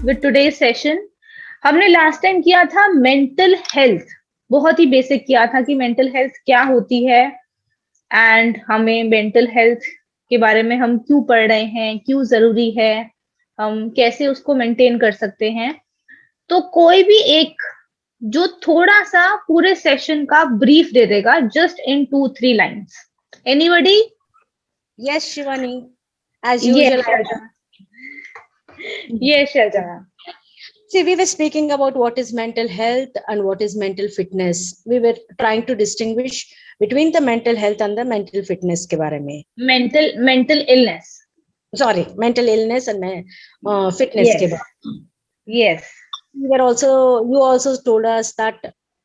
with today's session. हमने last time किया था मेंटल हेल्थ, बहुत ही बेसिक किया था कि मेंटल हेल्थ क्या होती है एंड हमें मेंटल हेल्थ के बारे में हम क्यों पढ़ रहे हैं, क्यों जरूरी है, हम कैसे उसको मेंटेन कर सकते हैं। तो कोई भी एक जो थोड़ा सा पूरे सेशन का ब्रीफ दे देगा, just in 2-3 lines. Anybody? Yes, Shivani. As Yes, usual. Sharjana. Yes, Sharjana. See, we were speaking about what is mental health and what is mental fitness. We were trying to distinguish between the mental health and the mental fitness के बारे में. Mental illness. Sorry, mental illness and fitness Yes. के बारे में. Yes. You also told us that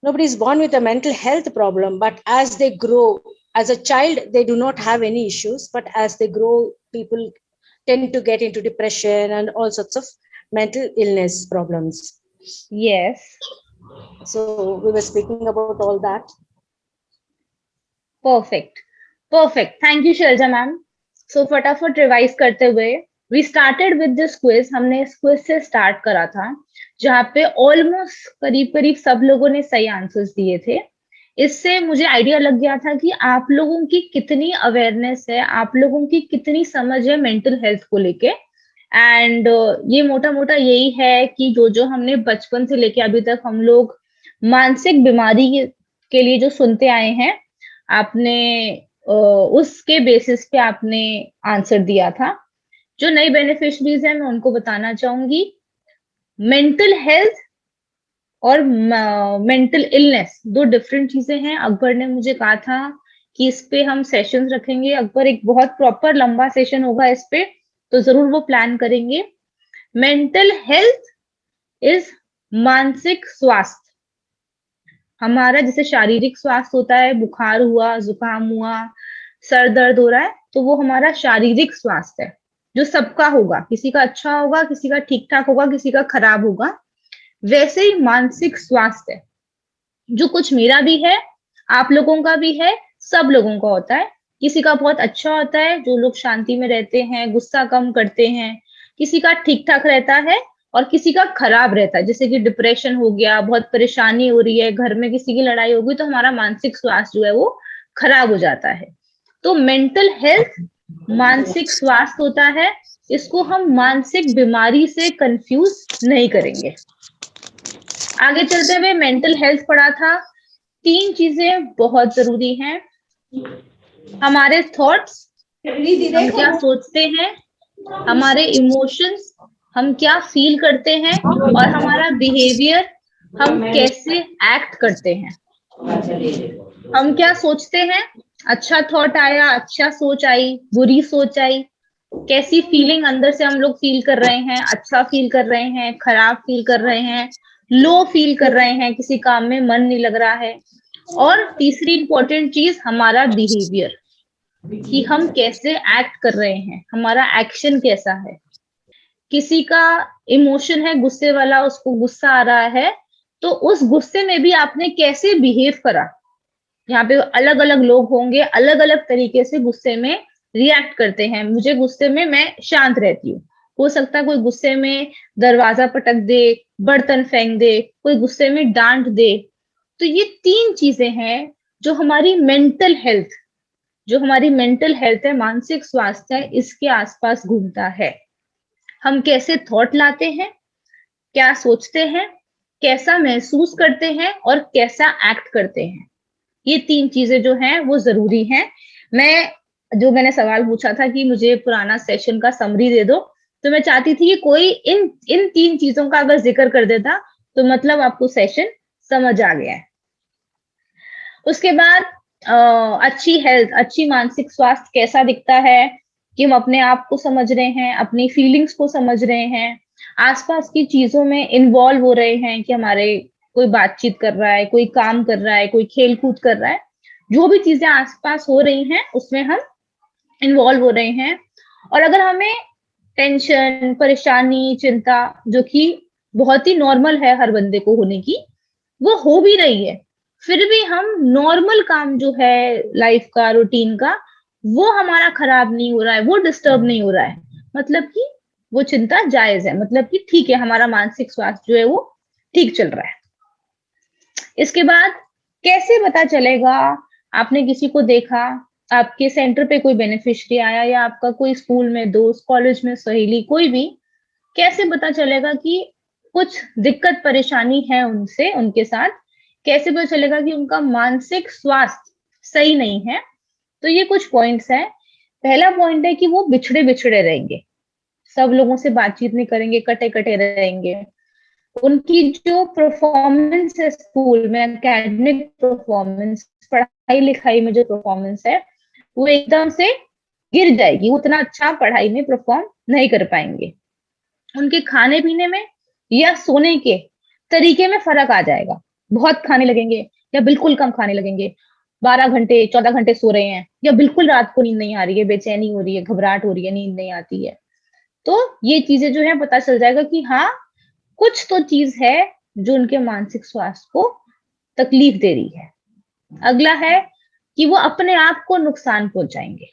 nobody is born with a mental health problem, but as they grow, as a child, they do not have any issues, but as they grow, people tend to get into depression and all sorts of mental illness problems. Yes. So we were speaking about all that. Perfect. Thank you, Sharja ma'am. So फटाफट revise करते हुए we started with this quiz. हमने इस quiz से start करा था, जहाँ पे ऑलमोस्ट करीब सब लोगों ने सही आंसर्स दिए थे। इससे मुझे आइडिया लग गया था कि आप लोगों की कितनी अवेयरनेस है, आप लोगों की कितनी समझ है मेंटल हेल्थ को लेके। एंड ये मोटा मोटा यही है कि जो हमने बचपन से लेके अभी तक हम लोग मानसिक बीमारी के लिए जो सुनते आए हैं, आपने उसके बेसिस पे आपने आंसर दिया था। जो नई बेनिफिशरीज हैं मैं उनको बताना चाहूंगी, मेंटल हेल्थ और मेंटल इलनेस दो डिफरेंट चीजें हैं। अकबर ने मुझे कहा था कि इस पे हम सेशंस रखेंगे। अकबर एक बहुत प्रॉपर लंबा सेशन होगा इस पे, तो जरूर वो प्लान करेंगे। मेंटल हेल्थ इज मानसिक स्वास्थ्य। हमारा जैसे शारीरिक स्वास्थ्य होता है, बुखार हुआ, जुकाम हुआ, सर दर्द हो रहा है, तो वो हमारा शारीरिक स्वास्थ्य है जो सबका होगा। किसी का अच्छा होगा, किसी का ठीक ठाक होगा, किसी का खराब होगा। वैसे ही मानसिक स्वास्थ्य है, जो कुछ मेरा भी है, आप लोगों का भी है, सब लोगों का होता है। किसी का बहुत अच्छा होता है, जो लोग शांति में रहते हैं, गुस्सा कम करते हैं। किसी का ठीक ठाक रहता है और किसी का खराब रहता है, जैसे कि डिप्रेशन हो गया, बहुत परेशानी हो रही है, घर में किसी की लड़ाई हो गई, तो हमारा मानसिक स्वास्थ्य जो है वो खराब हो जाता है। तो मेंटल हेल्थ मानसिक स्वास्थ्य होता है, इसको हम मानसिक बीमारी से कंफ्यूज नहीं करेंगे। आगे चलते हुए मेंटल हेल्थ पढ़ा था। 3 चीजें बहुत जरूरी हैं। हमारे थॉट्स, हम क्या सोचते हैं, हमारे इमोशंस, हम क्या फील करते हैं, और हमारा बिहेवियर, हम कैसे एक्ट करते हैं। हम क्या सोचते हैं, अच्छा थॉट आया, अच्छा सोच आई, बुरी सोच आई, कैसी फीलिंग अंदर से हम लोग फील कर रहे हैं, अच्छा फील कर रहे हैं, खराब फील कर रहे हैं, लो फील कर रहे हैं, किसी काम में मन नहीं लग रहा है। और तीसरी इंपॉर्टेंट चीज हमारा बिहेवियर, कि हम कैसे एक्ट कर रहे हैं, हमारा एक्शन कैसा है। किसी का इमोशन है गुस्से वाला, उसको गुस्सा आ रहा है, तो उस गुस्से में भी आपने कैसे बिहेव करा। यहाँ पे अलग अलग लोग होंगे, अलग अलग तरीके से गुस्से में रिएक्ट करते हैं। मुझे गुस्से में मैं शांत रहती हूँ, हो सकता है कोई गुस्से में दरवाजा पटक दे, बर्तन फेंक दे, कोई गुस्से में डांट दे। तो ये 3 चीजें हैं जो हमारी मेंटल हेल्थ है, मानसिक स्वास्थ्य है, इसके आसपास घूमता है। हम कैसे थॉट लाते हैं, क्या सोचते हैं, कैसा महसूस करते हैं और कैसा एक्ट करते हैं। ये 3 चीजें जो हैं वो जरूरी हैं। मैंने सवाल पूछा था कि मुझे पुराना सेशन का समरी दे दो, तो मैं चाहती थी कि कोई इन 3 चीजों का अगर जिक्र कर देता तो मतलब आपको सेशन समझ आ गया है। उसके बाद अच्छी हेल्थ, अच्छी मानसिक स्वास्थ्य कैसा दिखता है, कि हम अपने आप को समझ रहे हैं, अपनी फीलिंग्स को समझ रहे हैं, आसपास की चीजों में इन्वॉल्व हो रहे हैं, कि हमारे कोई बातचीत कर रहा है, कोई काम कर रहा है, कोई खेल कूद कर रहा है, जो भी चीजें आसपास हो रही हैं उसमें हम इन्वॉल्व हो रहे हैं। और अगर हमें टेंशन, परेशानी, चिंता, जो कि बहुत ही नॉर्मल है हर बंदे को होने की, वो हो भी रही है, फिर भी हम नॉर्मल काम जो है लाइफ का, रूटीन का, वो हमारा खराब नहीं हो रहा है, वो डिस्टर्ब नहीं हो रहा है, मतलब कि वो चिंता जायज है, मतलब कि ठीक है, हमारा मानसिक स्वास्थ्य जो है वो ठीक चल रहा है। इसके बाद कैसे पता चलेगा, आपने किसी को देखा, आपके सेंटर पे कोई बेनिफिशियरी आया या आपका कोई स्कूल में दोस्त, कॉलेज में सहेली, कोई भी, कैसे पता चलेगा कि कुछ दिक्कत परेशानी है उनसे, उनके साथ, कैसे पता चलेगा कि उनका मानसिक स्वास्थ्य सही नहीं है? तो ये कुछ पॉइंट्स हैं। पहला पॉइंट है कि वो बिछड़े बिछड़े रहेंगे, सब लोगों से बातचीत नहीं करेंगे, कटे कटे रहेंगे। उनकी जो परफॉर्मेंस है स्कूल में, एकेडमिक परफॉर्मेंस, पढ़ाई लिखाई में जो परफॉर्मेंस है, वो एकदम से गिर जाएगी, उतना अच्छा पढ़ाई में परफॉर्म नहीं कर पाएंगे। उनके खाने पीने में या सोने के तरीके में फर्क आ जाएगा, बहुत खाने लगेंगे या बिल्कुल कम खाने लगेंगे, 12 घंटे 14 घंटे सो रहे हैं या बिल्कुल रात को नींद नहीं आ रही है, बेचैनी हो रही है, घबराहट हो रही है, नींद नहीं आती है। तो ये चीजें जो है पता चल जाएगा कि हाँ, कुछ तो चीज है जो उनके मानसिक स्वास्थ्य को तकलीफ दे रही है। अगला है कि वो अपने आप को नुकसान पहुंचाएंगे,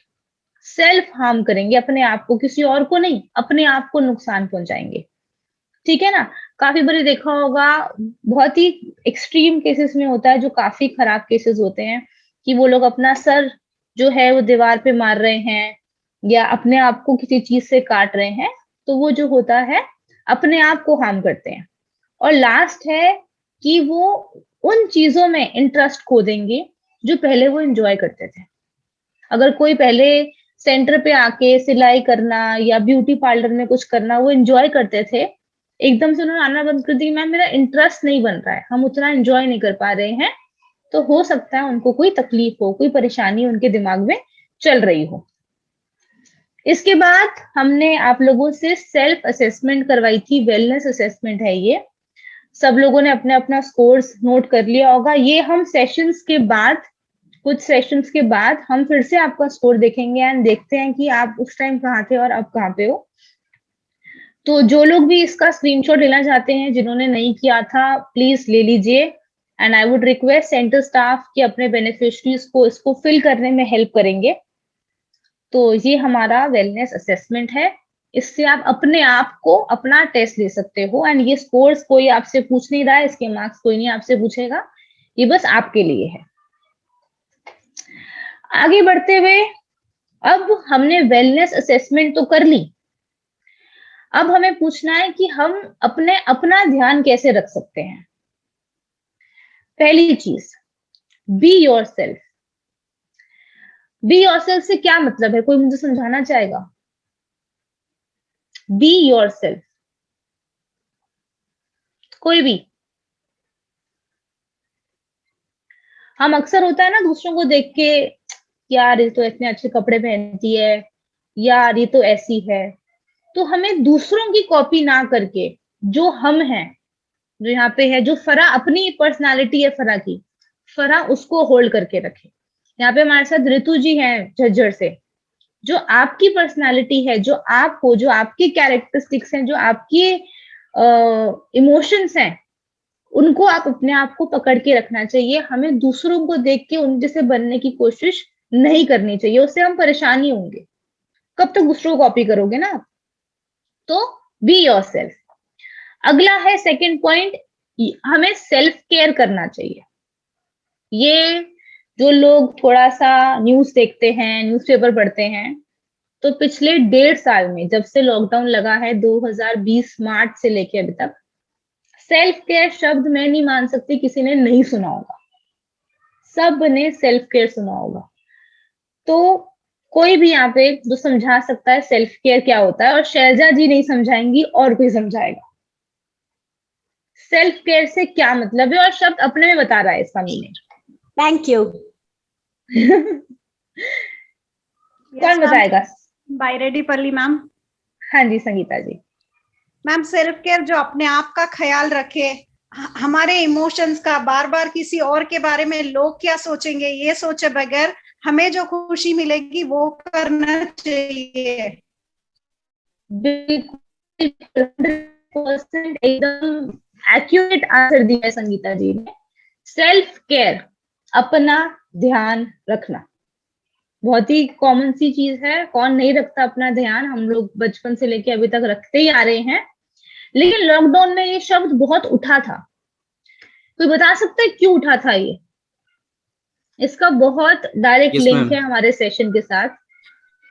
सेल्फ हार्म करेंगे अपने आप को, किसी और को नहीं, अपने आप को नुकसान पहुंचाएंगे। ठीक है ना? काफी बार देखा होगा, बहुत ही एक्सट्रीम केसेस में होता है, जो काफी खराब केसेस होते हैं, कि वो लोग अपना सर जो है वो दीवार पे मार रहे हैं या अपने आप को किसी चीज से काट रहे हैं। तो वो जो होता है, अपने आप को हार्म करते हैं। और लास्ट है कि वो उन चीजों में इंटरेस्ट खो देंगे जो पहले वो एंजॉय करते थे। अगर कोई पहले सेंटर पे आके सिलाई करना या ब्यूटी पार्लर में कुछ करना वो एंजॉय करते थे, एकदम से उन्होंने आना बंद कर दिया, मैम मेरा इंटरेस्ट नहीं बन रहा है, हम उतना एंजॉय नहीं कर पा रहे हैं, तो हो सकता है उनको कोई तकलीफ हो, कोई परेशानी उनके दिमाग में चल रही हो। इसके बाद हमने आप लोगों से सेल्फ असेसमेंट करवाई थी, वेलनेस असेसमेंट है ये। सब लोगों ने अपने अपना स्कोर्स नोट कर लिया होगा। ये हम सेशंस के बाद, कुछ सेशंस के बाद हम फिर से आपका स्कोर देखेंगे एंड देखते हैं कि आप उस टाइम कहाँ थे और अब कहाँ पे हो। तो जो लोग भी इसका स्क्रीनशॉट लेना चाहते हैं, जिन्होंने नहीं किया था, प्लीज ले लीजिए। And I would request centre staff कि अपने बेनिफिशरीज को इसको फिल करने में हेल्प करेंगे। तो ये हमारा वेलनेस असेसमेंट है, इससे आप अपने आप को अपना टेस्ट ले सकते हो। एंड ये स्कोर्स कोई आपसे पूछ नहीं रहा है, इसके मार्क्स कोई नहीं आपसे पूछेगा, ये बस आपके लिए है। आगे बढ़ते हुए, अब हमने वेलनेस असेसमेंट तो कर ली, अब हमें पूछना है कि हम अपना ध्यान कैसे रख सकते हैं। पहली चीज, be your self. Be your self से क्या मतलब है, कोई मुझे समझाना चाहेगा? बी योर सेल्फ, कोई भी। हम अक्सर होता है ना, दूसरों को देख के, यार ये तो इतने अच्छे कपड़े पहनती है, यार ये तो ऐसी है। तो हमें दूसरों की कॉपी ना करके जो हम हैं, जो यहाँ पे है, जो फरा अपनी पर्सनालिटी है, फरा की, फरा उसको होल्ड करके रखे। यहाँ पे हमारे साथ ऋतु जी हैं झज्जर से। जो आपकी पर्सनालिटी है, जो आप हो, जो आपकी कैरेक्टरिस्टिक्स हैं, जो आपकी इमोशंस हैं, उनको आप अपने आप को पकड़ के रखना चाहिए। हमें दूसरों को देख के उन जैसे बनने की कोशिश नहीं करनी चाहिए, उससे हम परेशान ही होंगे। कब तक दूसरों को कॉपी करोगे ना आप? तो बी योर सेल्फ। अगला है सेकंड पॉइंट, हमें सेल्फ केयर करना चाहिए। ये जो लोग थोड़ा सा न्यूज देखते हैं, न्यूज़पेपर पढ़ते हैं, तो पिछले 1.5 साल में, जब से लॉकडाउन लगा है 2020 मार्च से लेके अभी तक, सेल्फ केयर शब्द मैं नहीं मान सकती किसी ने नहीं सुना होगा। सब ने सेल्फ केयर सुना होगा। तो कोई भी यहाँ पे जो समझा सकता है सेल्फ केयर क्या होता है, और शैलजा जी नहीं समझाएंगी और कोई समझाएगा सेल्फ केयर से क्या मतलब है, और शब्द अपने में बता रहा है इसका मीनिंग। Thank you. कौन बताएगा? बाय रेडी पल्ली मैम। हाँ जी, संगीता जी। मैम, सेल्फ केयर जो अपने आप का ख्याल रखे, हमारे इमोशंस का, बार बार किसी और के बारे में लोग क्या सोचेंगे ये सोचे बगैर हमें जो खुशी मिलेगी वो करना चाहिए। बिल्कुल 100% एकदम एक्यूरेट आंसर दिया है संगीता जी ने। सेल्फ केयर, अपना ध्यान रखना। बहुत ही कॉमन सी चीज है, कौन नहीं रखता अपना ध्यान, हम लोग बचपन से लेके अभी तक रखते ही आ रहे हैं। लेकिन लॉकडाउन में ये शब्द बहुत उठा था। कोई बता सकता है क्यों उठा था ये? इसका बहुत डायरेक्ट यस लिंक मैम। है हमारे सेशन के साथ।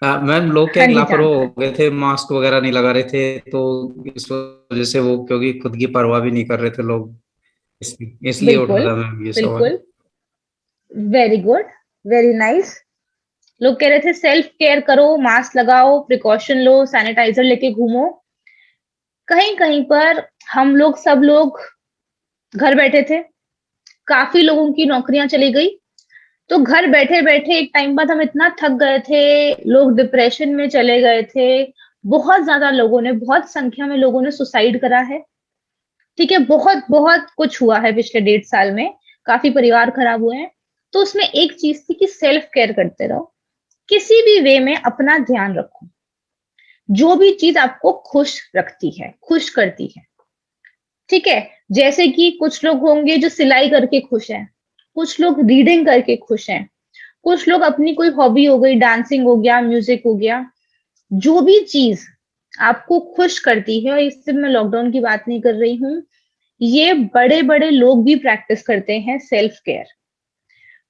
मैम लोग क्या हाँ एक जी, लापरवाह जानता हो है। गए थे, मास्क वगैरह नहीं लगा रहे थे, तो इस वजह से वो, क्योंकि खुद की परवाह भी नहीं कर रहे थे लोग, इसलिए उठा बिल्कुल, था मैम ये सवाल। बिल्कुल। Very good, very nice. लोग कह रहे थे सेल्फ केयर करो, मास्क लगाओ, प्रिकॉशन लो, सैनिटाइजर लेके घूमो। कहीं कहीं पर हम लोग, सब लोग घर बैठे थे, काफी लोगों की नौकरियां चली गई, तो घर बैठे बैठे एक टाइम बाद हम इतना थक गए थे, लोग डिप्रेशन में चले गए थे। बहुत ज्यादा लोगों ने, बहुत संख्या में लोगों ने सुसाइड करा है। ठीक है, बहुत बहुत कुछ हुआ है पिछले 1.5 साल में, काफी परिवार खराब हुए हैं। तो उसमें एक चीज थी कि सेल्फ केयर करते रहो, किसी भी वे में अपना ध्यान रखो, जो भी चीज आपको खुश रखती है, खुश करती है। ठीक है, जैसे कि कुछ लोग होंगे जो सिलाई करके खुश हैं, कुछ लोग रीडिंग करके खुश हैं, कुछ लोग अपनी कोई हॉबी हो गई, डांसिंग हो गया, म्यूजिक हो गया, जो भी चीज आपको खुश करती है। और इससे मैं लॉकडाउन की बात नहीं कर रही हूँ, ये बड़े बड़े लोग भी प्रैक्टिस करते हैं सेल्फ केयर।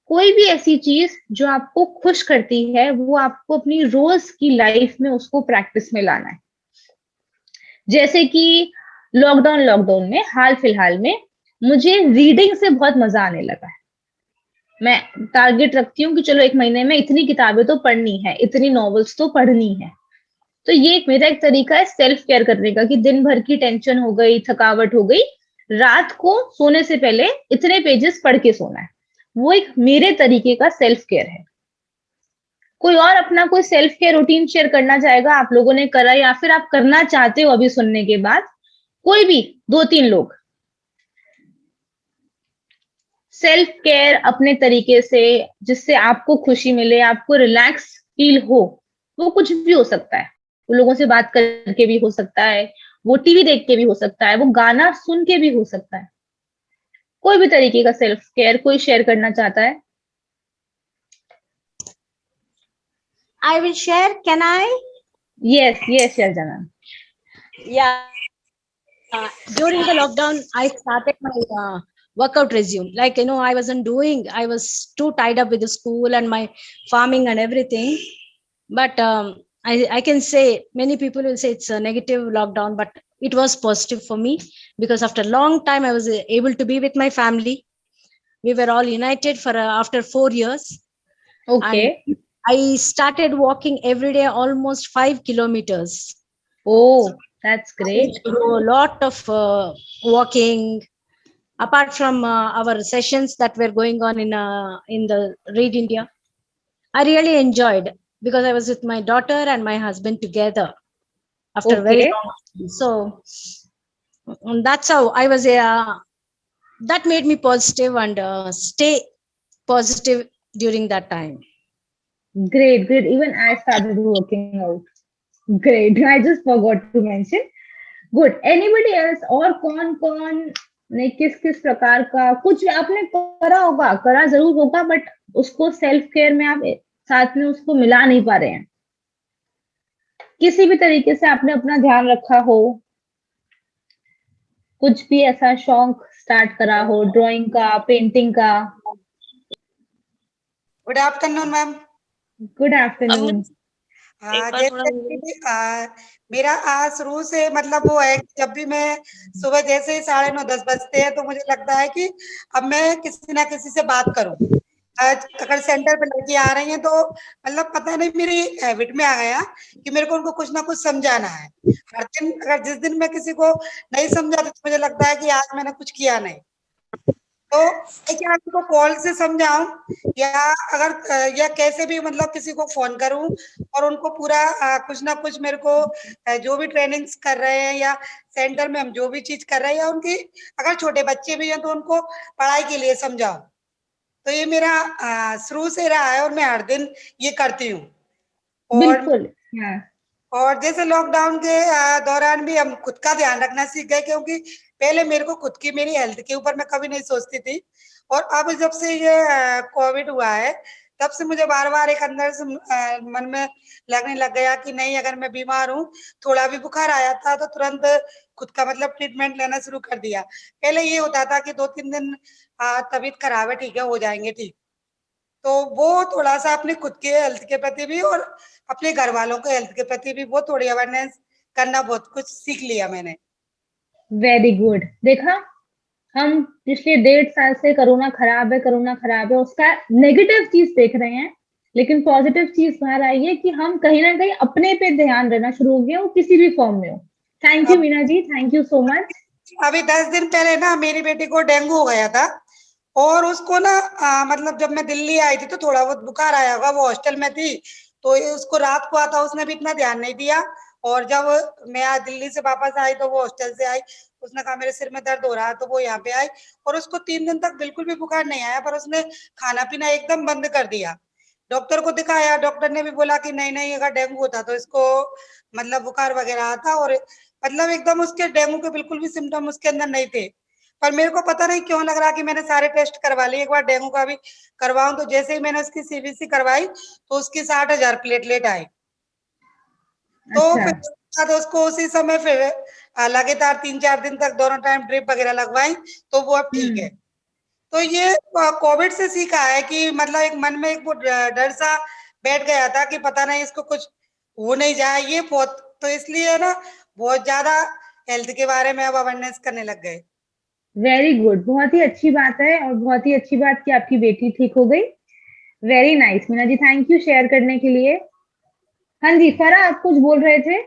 कोई भी ऐसी चीज जो आपको खुश करती है, वो आपको अपनी रोज की लाइफ में उसको प्रैक्टिस में लाना है। जैसे कि लॉकडाउन में हाल फिलहाल में मुझे रीडिंग से बहुत मजा आने लगा है। मैं टारगेट रखती हूँ कि चलो 1 महीने में इतनी किताबें तो पढ़नी है, इतनी नॉवेल्स तो पढ़नी है। तो ये मेरा एक तरीका है सेल्फ केयर करने का, कि दिन भर की टेंशन हो गई, थकावट हो गई, रात को सोने से पहले इतने पेजेस पढ़ के सोना है। वो एक मेरे तरीके का सेल्फ केयर है। कोई और अपना कोई सेल्फ केयर रूटीन शेयर करना चाहेगा? आप लोगों ने करा या फिर आप करना चाहते हो अभी सुनने के बाद? कोई भी 2-3 लोग सेल्फ केयर अपने तरीके से, जिससे आपको खुशी मिले, आपको रिलैक्स फील हो। वो कुछ भी हो सकता है, वो लोगों से बात करके भी हो सकता है, वो टीवी देख के भी हो सकता है, वो गाना सुन के भी हो सकता है। कोई भी तरीके का सेल्फ केयर कोई शेयर करना चाहता है? I will share. Can I? Yes yes Sharja ma'am. Yeah. During the lockdown, I started my workout resume. Like, I wasn't doing, I was too tied up with the school and my farming and everything. But I can say many people will say it's a negative lockdown, but it was positive for me because after a long time, I was able to be with my family. We were all united for after 4 years. Okay. And I started walking every day, almost 5 kilometers. Oh, that's I great. used to do a lot of walking. Apart from our sessions that were going on in the Read India, I really enjoyed because I was with my daughter and my husband together after a very okay, long time. So that's how I was. That made me positive and stay positive during that time. great, great. Even I started working out. Great. I just forgot to mention. Good. Anybody else? और कौन कौन ने किस किस प्रकार का कुछ आपने करा होगा, करा जरूर होगा, बट उसको सेल्फ केयर में आप साथ में उसको मिला नहीं पा रहे हैं? किसी भी तरीके से आपने अपना ध्यान रखा हो, कुछ भी ऐसा शौक स्टार्ट करा हो, ड्राइंग का, पेंटिंग का? Good afternoon ma'am. Good afternoon. जैसे कि मेरा शुरू से मतलब वो है कि जब भी मैं सुबह जैसे ही 9:30-10 बजते हैं तो मुझे लगता है कि अब मैं किसी ना किसी से बात करूं। अगर सेंटर पे लड़की आ रही हैं तो मतलब पता नहीं मेरी हैबिट में आ गया कि मेरे को उनको कुछ ना कुछ समझाना है हर दिन। अगर जिस दिन मैं किसी को नहीं समझाती तो मुझे लगता है कि आज मैंने कुछ किया नहीं। तो क्या उनको कॉल से समझाऊं या अगर या कैसे भी मतलब किसी को फोन करूं और उनको पूरा कुछ ना कुछ मेरे को जो भी ट्रेनिंग्स कर रहे हैं या सेंटर में हम जो भी चीज कर रहे हैं या उनकी अगर छोटे बच्चे भी हैं तो उनको पढ़ाई के लिए समझाऊं। तो ये मेरा शुरू से रहा है और मैं हर दिन ये करती हूँ। बिल्कुल। हाँ। और जैसे लॉकडाउन के दौरान भी हम खुद का ध्यान रखना सीख गए क्योंकि पहले मेरे को खुद की मेरी हेल्थ के ऊपर मैं कभी नहीं सोचती थी और अब जब से ये कोविड हुआ है तब से मुझे बार बार एक अंदर से मन में लगने लग गया कि नहीं, अगर मैं बीमार हूँ, थोड़ा भी बुखार आया था तो तुरंत खुद का मतलब ट्रीटमेंट लेना शुरू कर दिया। पहले ये होता था कि 2-3 दिन तबीयत खराब है, ठीक है, हो जाएंगे ठीक। तो वो थोड़ा सा अपने खुद के हेल्थ के प्रति भी और अपने घर वालों के हेल्थ के प्रति भी वो थोड़ी अवेयरनेस करना बहुत कुछ सीख लिया मैंने। Very good. देखा, हम पिछले 1.5 साल से कोरोना खराब है उसका नेगेटिव चीज देख रहे हैं, लेकिन पॉजिटिव चीज बाहर आई है कि हम कहीं ना कहीं अपने पे ध्यान देना शुरू हो गए हो, किसी भी फॉर्म में हो। Thank you Meena ji, thank you so much. अभी 10 दिन पहले ना मेरी बेटी को डेंगू हो गया था, और उसको ना मतलब जब मैं दिल्ली आई थी तो थोड़ा बहुत बुखार आया होगा, वो हॉस्टल में थी तो उसको रात को आता, उसने भी इतना ध्यान नहीं दिया। और जब मैं आज दिल्ली से वापस आई तो वो हॉस्टल से आई, उसने कहा मेरे सिर में दर्द हो रहा है, तो वो यहाँ पे आई और उसको 3 दिन तक बिल्कुल भी बुखार नहीं आया, पर उसने खाना पीना एकदम बंद कर दिया। डॉक्टर को दिखाया, डॉक्टर ने भी बोला कि नहीं नहीं, अगर डेंगू होता तो इसको मतलब बुखार वगैरह आता, और मतलब एकदम उसके डेंगू के बिल्कुल भी सिम्टम उसके अंदर नहीं थे। पर मेरे को पता नहीं क्यों लग रहा कि मैंने सारे टेस्ट करवा लिए, एक बार डेंगू का भी करवाऊं, तो जैसे ही मैंने उसकी सीबीसी करवाई तो उसकी 60,000 प्लेटलेट आई। तो फिर उसको उसी समय फिर लगातार 3-4 दिन तक दोनों टाइम ड्रिप वगैरह लगवाई, तो वो अब ठीक है। तो ये कोविड से सीखा है कि मतलब एक मन में एक वो डर सा बैठ गया था कि पता नहीं इसको कुछ हो नहीं जाए, ये बहुत, तो इसलिए ना बहुत ज्यादा हेल्थ के बारे में अब अवेयरनेस करने लग गए। वेरी गुड, बहुत ही अच्छी बात है और बहुत ही अच्छी बात कि आपकी बेटी ठीक हो गई। Very nice Meena ji, thank you share करने के लिए। हाँ जी फरा, आप कुछ बोल रहे थे?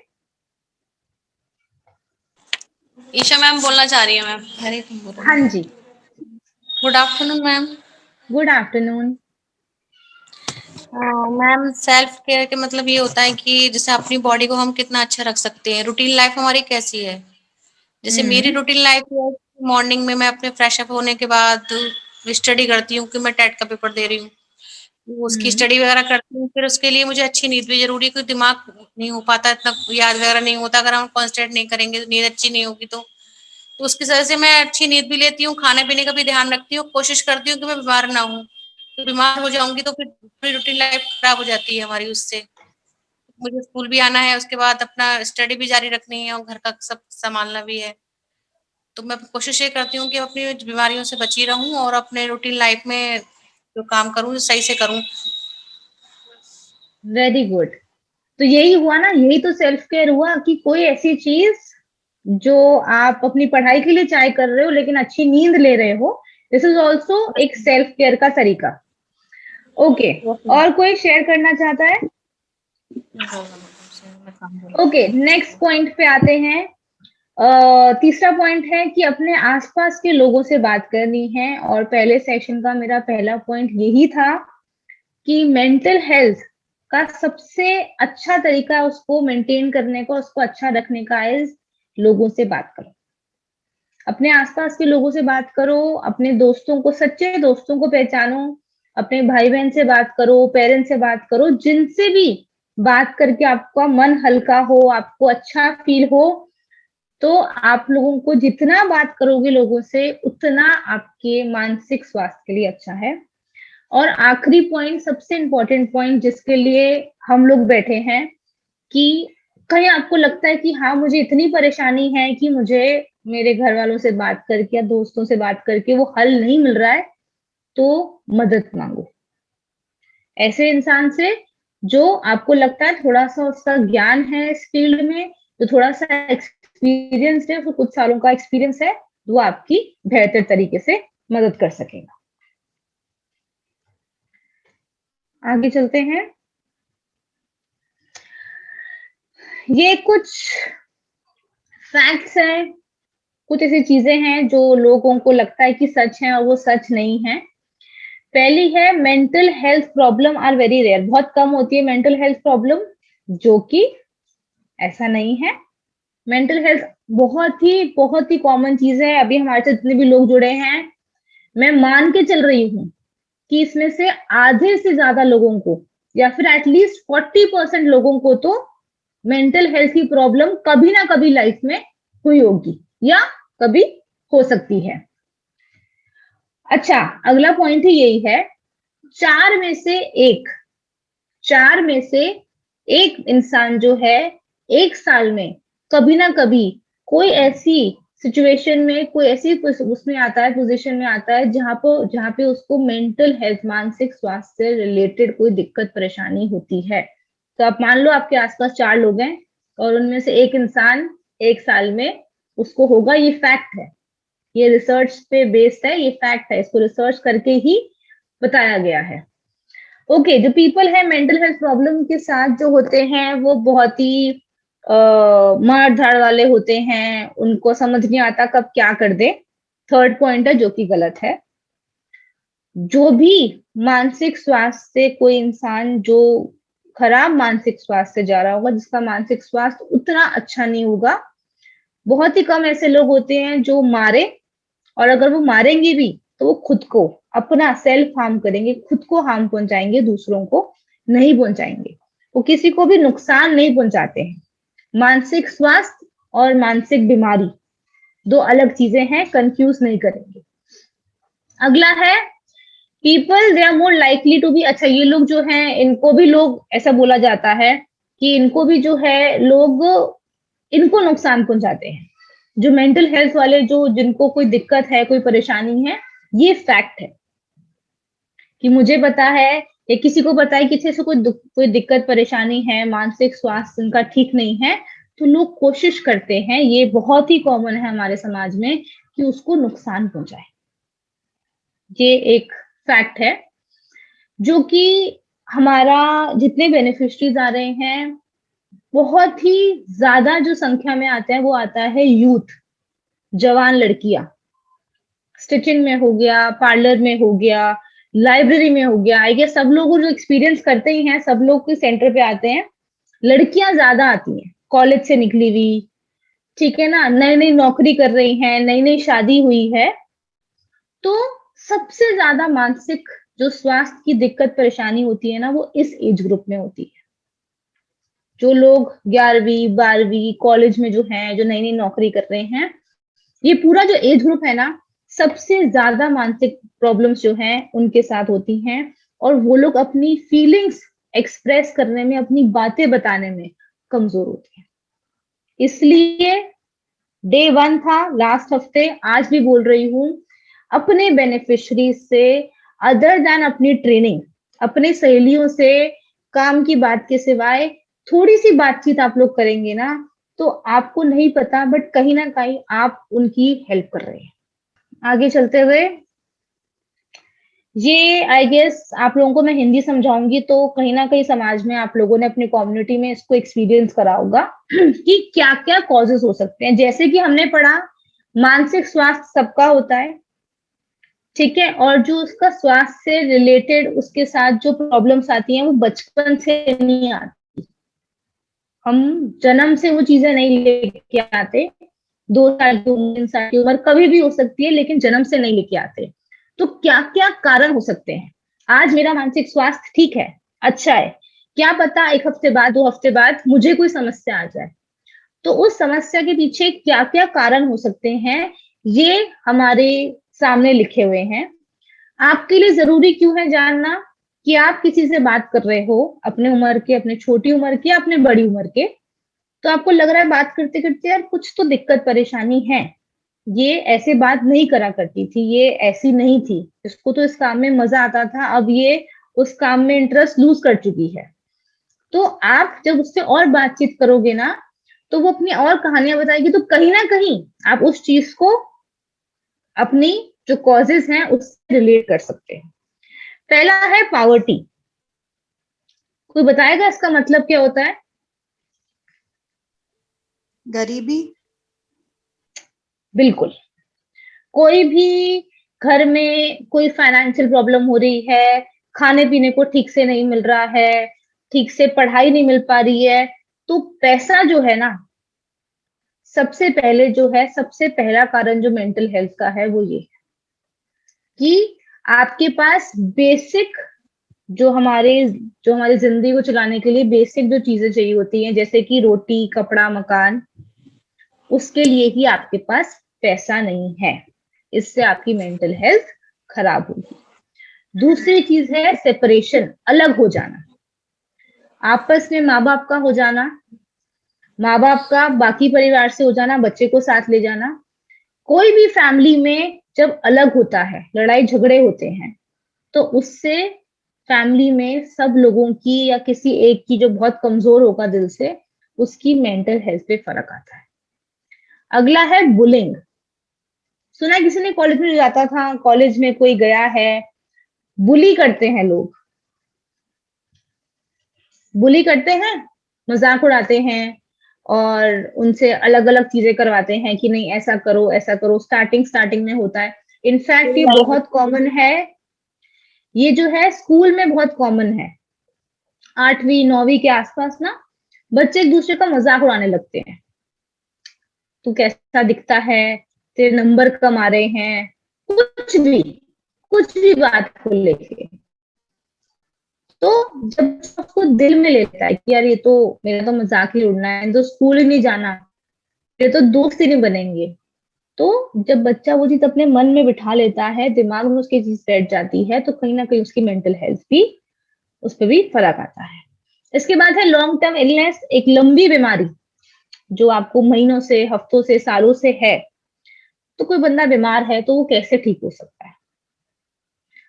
ईशा मैम बोलना चाह रही है मैम। अरे तुम बोलो। हाँ जी, good afternoon ma'am. Good afternoon. Ma'am self care के मतलब ये होता है कि जैसे अपनी बॉडी को हम कितना अच्छा रख सकते हैं। रूटीन लाइफ हमारी कैसी है, जैसे मेरी रूटीन लाइफ है, मॉर्निंग में मैं अपने फ्रेश अप होने के बाद स्टडी करती हूँ कि मैं टेट का पेपर दे रही हूँ, उसकी स्टडी वगैरह करती हूँ। फिर उसके लिए मुझे अच्छी नींद भी जरूरी है, क्योंकि दिमाग नहीं हो पाता, इतना याद वगैरह नहीं होता अगर हम कॉन्सेंट्रेट नहीं करेंगे, नींद अच्छी नहीं होगी तो उसकी वजह से मैं अच्छी नींद भी लेती हूँ, खाने पीने का भी ध्यान रखती हूँ, कोशिश करती हूँ कि मैं बीमार ना हूँ। तो बीमार हो जाऊंगी तो फिर पूरी रूटीन लाइफ खराब हो जाती है हमारी उससे। मुझे स्कूल भी आना है, उसके बाद अपना स्टडी भी जारी रखनी है और घर का सब संभालना भी है। तो मैं कोशिश ये करती हूँ कि अपनी बीमारियों से बची रहूं और अपने रूटीन लाइफ में जो काम करूँ सही से करूँ। Very good. तो यही हुआ ना, यही तो सेल्फ केयर हुआ कि कोई ऐसी चीज जो आप अपनी पढ़ाई के लिए चाहे कर रहे हो लेकिन अच्छी नींद ले रहे हो, दिस इज ऑल्सो एक सेल्फ केयर का तरीका। ओके, और कोई शेयर करना चाहता है? ओके, नेक्स्ट पॉइंट पे आते हैं। तीसरा पॉइंट है कि अपने आसपास के लोगों से बात करनी है, और पहले सेशन का मेरा पहला पॉइंट यही था कि मेंटल हेल्थ का सबसे अच्छा तरीका उसको मेंटेन करने का, उसको अच्छा रखने का इज लोगों से बात करो, अपने आसपास के लोगों से बात करो, अपने दोस्तों को, सच्चे दोस्तों को पहचानो, अपने भाई बहन से बात करो, पेरेंट्स से बात करो, जिनसे भी बात करके आपका मन हल्का हो, आपको अच्छा फील हो। तो आप लोगों को जितना बात करोगे लोगों से, उतना आपके मानसिक स्वास्थ्य के लिए अच्छा है। और आखिरी पॉइंट, सबसे इंपॉर्टेंट पॉइंट जिसके लिए हम लोग बैठे हैं, कि कहीं आपको लगता है कि हाँ मुझे इतनी परेशानी है कि मुझे मेरे घर वालों से बात करके या दोस्तों से बात करके वो हल नहीं मिल रहा है, तो मदद मांगो ऐसे इंसान से जो आपको लगता है थोड़ा सा उसका ज्ञान है इस फील्ड में, तो थोड़ा सा एक्सपीरियंस है, कुछ सालों का एक्सपीरियंस है, वो आपकी बेहतर तरीके से मदद कर सकेगा। आगे चलते हैं। ये कुछ फैक्ट्स हैं, कुछ ऐसी चीजें हैं जो लोगों को लगता है कि सच है और वो सच नहीं है। पहली है, mental health problem are very rare. बहुत कम होती है मेंटल हेल्थ प्रॉब्लम, जो कि ऐसा नहीं है। मेंटल हेल्थ बहुत ही कॉमन चीज है। अभी हमारे साथ जितने भी लोग जुड़े हैं, मैं मान के चल रही हूँ कि इसमें से आधे से ज्यादा लोगों को, या फिर एटलीस्ट 40% लोगों को तो मेंटल हेल्थ की प्रॉब्लम कभी ना कभी लाइफ में हुई होगी या कभी हो सकती है। अच्छा, अगला पॉइंट ही यही है चार में से एक इंसान जो है एक साल में कभी ना कभी कोई ऐसी सिचुएशन में, कोई ऐसी उसमें आता है, पोजीशन में आता है जहां पे उसको मेंटल हेल्थ, मानसिक स्वास्थ्य से रिलेटेड कोई दिक्कत परेशानी होती है। तो आप मान लो आपके आसपास 4 लोग हैं और उनमें से एक इंसान एक साल में उसको होगा, ये फैक्ट है, ये रिसर्च पे बेस्ड है, ये फैक्ट है, इसको रिसर्च करके ही बताया गया है। ओके, जो पीपल है मेंटल हेल्थ प्रॉब्लम के साथ जो होते हैं वो बहुत ही मार धाड़ वाले होते हैं, उनको समझ नहीं आता कब क्या कर दे। थर्ड पॉइंट है जो कि गलत है। जो भी मानसिक स्वास्थ्य से कोई इंसान जो खराब मानसिक स्वास्थ्य से जा रहा होगा, जिसका मानसिक स्वास्थ्य उतना अच्छा नहीं होगा, बहुत ही कम ऐसे लोग होते हैं जो मारे, और अगर वो मारेंगे भी तो वो खुद को, अपना सेल्फ हार्म करेंगे, खुद को हार्म पहुंचाएंगे, दूसरों को नहीं पहुंचाएंगे। वो किसी को भी नुकसान नहीं पहुंचाते हैं। मानसिक स्वास्थ्य और मानसिक बीमारी 2 अलग चीजें हैं, कंफ्यूज नहीं करेंगे। अगला है people they are more likely to be, अच्छा ये लोग जो हैं इनको भी लोग ऐसा बोला जाता है कि इनको भी जो है लोग इनको नुकसान पहुंचाते हैं। जो मेंटल हेल्थ वाले, जो जिनको कोई दिक्कत है, कोई परेशानी है, ये फैक्ट है कि मुझे पता है या किसी को पता है कि किसी से कोई दिक्कत परेशानी है, मानसिक स्वास्थ्य उनका ठीक नहीं है, तो लोग कोशिश करते हैं, ये बहुत ही कॉमन है हमारे समाज में, कि उसको नुकसान पहुंचाए। ये एक फैक्ट है जो कि हमारा जितने बेनिफिशरीज आ रहे हैं, बहुत ही ज्यादा जो संख्या में आते हैं वो आता है यूथ, जवान लड़कियां। स्टिचिंग में हो गया, पार्लर में हो गया, लाइब्रेरी में हो गया, आई गेस सब लोग जो एक्सपीरियंस करते ही हैं, सब लोग के सेंटर पे आते हैं। लड़कियां ज्यादा आती हैं, कॉलेज से निकली हुई, ठीक है ना, नई नई नौकरी कर रही हैं, नई नई शादी हुई है। तो सबसे ज्यादा मानसिक जो स्वास्थ्य की दिक्कत परेशानी होती है ना, वो इस एज ग्रुप में होती है। जो लोग 11वीं 12वीं कॉलेज में जो हैं, जो नई नई नौकरी कर रहे हैं, ये पूरा जो एज ग्रुप है ना, सबसे ज्यादा मानसिक प्रॉब्लम्स जो हैं उनके साथ होती हैं। और वो लोग अपनी फीलिंग्स एक्सप्रेस करने में, अपनी बातें बताने में कमजोर होते हैं। इसलिए डे 1 था लास्ट हफ्ते, आज भी बोल रही हूं, अपने बेनिफिशरी से, अदर देन अपनी ट्रेनिंग, अपने सहेलियों से काम की बात के सिवाय थोड़ी सी बातचीत आप लोग करेंगे ना, तो आपको नहीं पता बट कहीं ना कहीं आप उनकी हेल्प कर रहे हैं। आगे चलते हुए, ये आई गेस आप लोगों को मैं हिंदी समझाऊंगी तो कहीं ना कहीं समाज में आप लोगों ने अपनी कम्युनिटी में इसको एक्सपीरियंस करा होगा कि क्या क्या कॉजेस हो सकते हैं। जैसे कि हमने पढ़ा, मानसिक स्वास्थ्य सबका होता है, ठीक है, और जो उसका स्वास्थ्य से रिलेटेड उसके साथ जो प्रॉब्लम्स आती हैं वो बचपन से नहीं आती। हम जन्म से वो चीजें नहीं लेके आते, 2 साल की उम्र, 3 साल की उम्र कभी भी हो सकती है, लेकिन जन्म से नहीं लेके आते। तो क्या क्या कारण हो सकते हैं? आज मेरा मानसिक स्वास्थ्य ठीक है, अच्छा है, क्या पता 1 हफ्ते बाद, 2 हफ्ते बाद मुझे कोई समस्या आ जाए। तो उस समस्या के पीछे क्या क्या कारण हो सकते हैं, ये हमारे सामने लिखे हुए हैं। आपके लिए जरूरी क्यों है जानना कि आप किसी से बात कर रहे हो, अपने उम्र के, अपने छोटी उम्र के, अपने बड़ी उम्र के, तो आपको लग रहा है बात करते करते यार कुछ तो दिक्कत परेशानी है, ये ऐसे बात नहीं करा करती थी, ये ऐसी नहीं थी, इसको तो इस काम में मजा आता था, अब ये उस काम में इंटरेस्ट लूज कर चुकी है। तो आप जब उससे और बातचीत करोगे ना, तो वो अपनी और कहानियां बताएगी, तो कहीं ना कहीं आप उस चीज को अपनी जो कॉजेज हैं उससे रिलेट कर सकते हैं। पहला है पॉवर्टी। कोई बताएगा इसका मतलब क्या होता है? गरीबी। बिल्कुल। कोई भी घर में कोई फाइनेंशियल प्रॉब्लम हो रही है, खाने पीने को ठीक से नहीं मिल रहा है, ठीक से पढ़ाई नहीं मिल पा रही है, तो पैसा जो है ना, सबसे पहले जो है, सबसे पहला कारण जो मेंटल हेल्थ का है वो ये है कि आपके पास बेसिक जो हमारी जिंदगी को चलाने के लिए बेसिक जो चीजें चाहिए होती हैं, जैसे कि रोटी, कपड़ा, मकान, उसके लिए ही आपके पास पैसा नहीं है, इससे आपकी मेंटल हेल्थ खराब होगी। दूसरी चीज है सेपरेशन, अलग हो जाना, आपस में माँ बाप का हो जाना, माँ बाप का बाकी परिवार से हो जाना, बच्चे को साथ ले जाना। कोई भी फैमिली में जब अलग होता है, लड़ाई झगड़े होते हैं, तो उससे फैमिली में सब लोगों की या किसी एक की जो बहुत कमजोर होगा दिल से, उसकी मेंटल हेल्थ पे फर्क आता है। अगला है बुलिंग। सुना है किसी ने, कॉलेज में जाता था, कॉलेज में कोई गया है, बुली करते हैं लोग, बुली करते हैं, मजाक उड़ाते हैं और उनसे अलग अलग चीजें करवाते हैं कि नहीं ऐसा करो ऐसा करो। स्टार्टिंग में होता है। इनफैक्ट ये बहुत कॉमन है, ये जो है स्कूल में बहुत कॉमन है। 8वीं 9वीं के आसपास ना बच्चे एक दूसरे का मजाक उड़ाने लगते हैं। तू कैसा दिखता है, तेरे नंबर कम आ रहे हैं, कुछ भी बात को लेके। तो जब उसको दिल में लेता है कि यार ये तो मेरा तो मजाक ही उड़ना है, तो स्कूल ही नहीं जाना, ये तो दोस्त ही नहीं बनेंगे, तो जब बच्चा वो चीज अपने मन में बिठा लेता है, दिमाग में उसकी चीज बैठ जाती है, तो कहीं ना कहीं उसकी मेंटल हेल्थ भी, उस पर भी फर्क आता है। इसके बाद है लॉन्ग टर्म इलनेस, एक लंबी बीमारी जो आपको महीनों से, हफ्तों से, सालों से है। तो कोई बंदा बीमार है तो वो कैसे ठीक हो सकता है?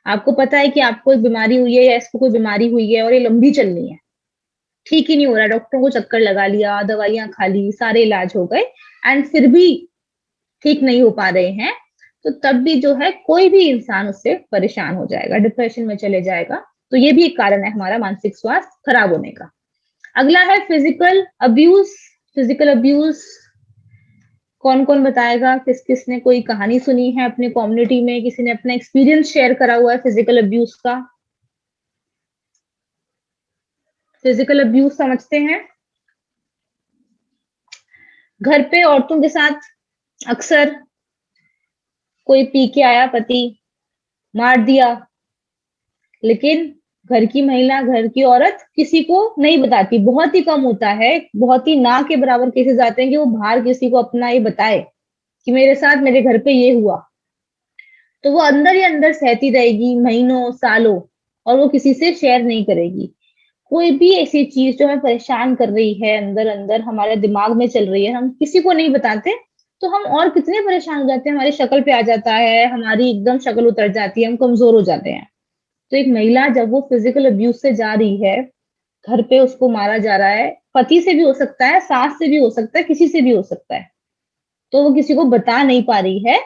आपको पता है कि आपको एक बीमारी हुई है या इसको कोई बीमारी हुई है और ये लंबी चलनी है, ठीक ही नहीं हो रहा, डॉक्टरों को चक्कर लगा लिया, दवाइयां खा ली, सारे इलाज हो गए, एंड फिर भी ठीक नहीं हो पा रहे हैं, तो तब भी जो है कोई भी इंसान उससे परेशान हो जाएगा, डिप्रेशन में चले जाएगा। तो ये भी एक कारण है हमारा मानसिक स्वास्थ्य खराब होने का। अगला है फिजिकल अब्यूज। फिजिकल अब्यूज कौन कौन बताएगा? किस किसने कोई कहानी सुनी है अपने कम्युनिटी में, किसी ने अपना एक्सपीरियंस शेयर करा हुआ है फिजिकल अब्यूज का? फिजिकल अब्यूज समझते हैं? घर पे औरतों के साथ अक्सर कोई पी के आया, पति मार दिया, लेकिन घर की महिला, घर की औरत किसी को नहीं बताती, बहुत ही कम होता है, बहुत ही ना के बराबर केसेस आते हैं कि वो बाहर किसी को अपना ये बताए कि मेरे साथ मेरे घर पे ये हुआ। तो वो अंदर ही अंदर सहती रहेगी महीनों सालों, और वो किसी से शेयर नहीं करेगी। कोई भी ऐसी चीज जो हमें परेशान कर रही है, अंदर अंदर हमारे दिमाग में चल रही है, हम किसी को नहीं बताते, तो हम और कितने परेशान हो जाते हैं, हमारी शक्ल पे आ जाता है, हमारी एकदम शक्ल उतर जाती है, हम कमजोर हो जाते हैं। तो एक महिला जब वो फिजिकल अब्यूज से जा रही है, घर पे उसको मारा जा रहा है, पति से भी हो सकता है, सास से भी हो सकता है, किसी से भी हो सकता है, तो वो किसी को बता नहीं पा रही है,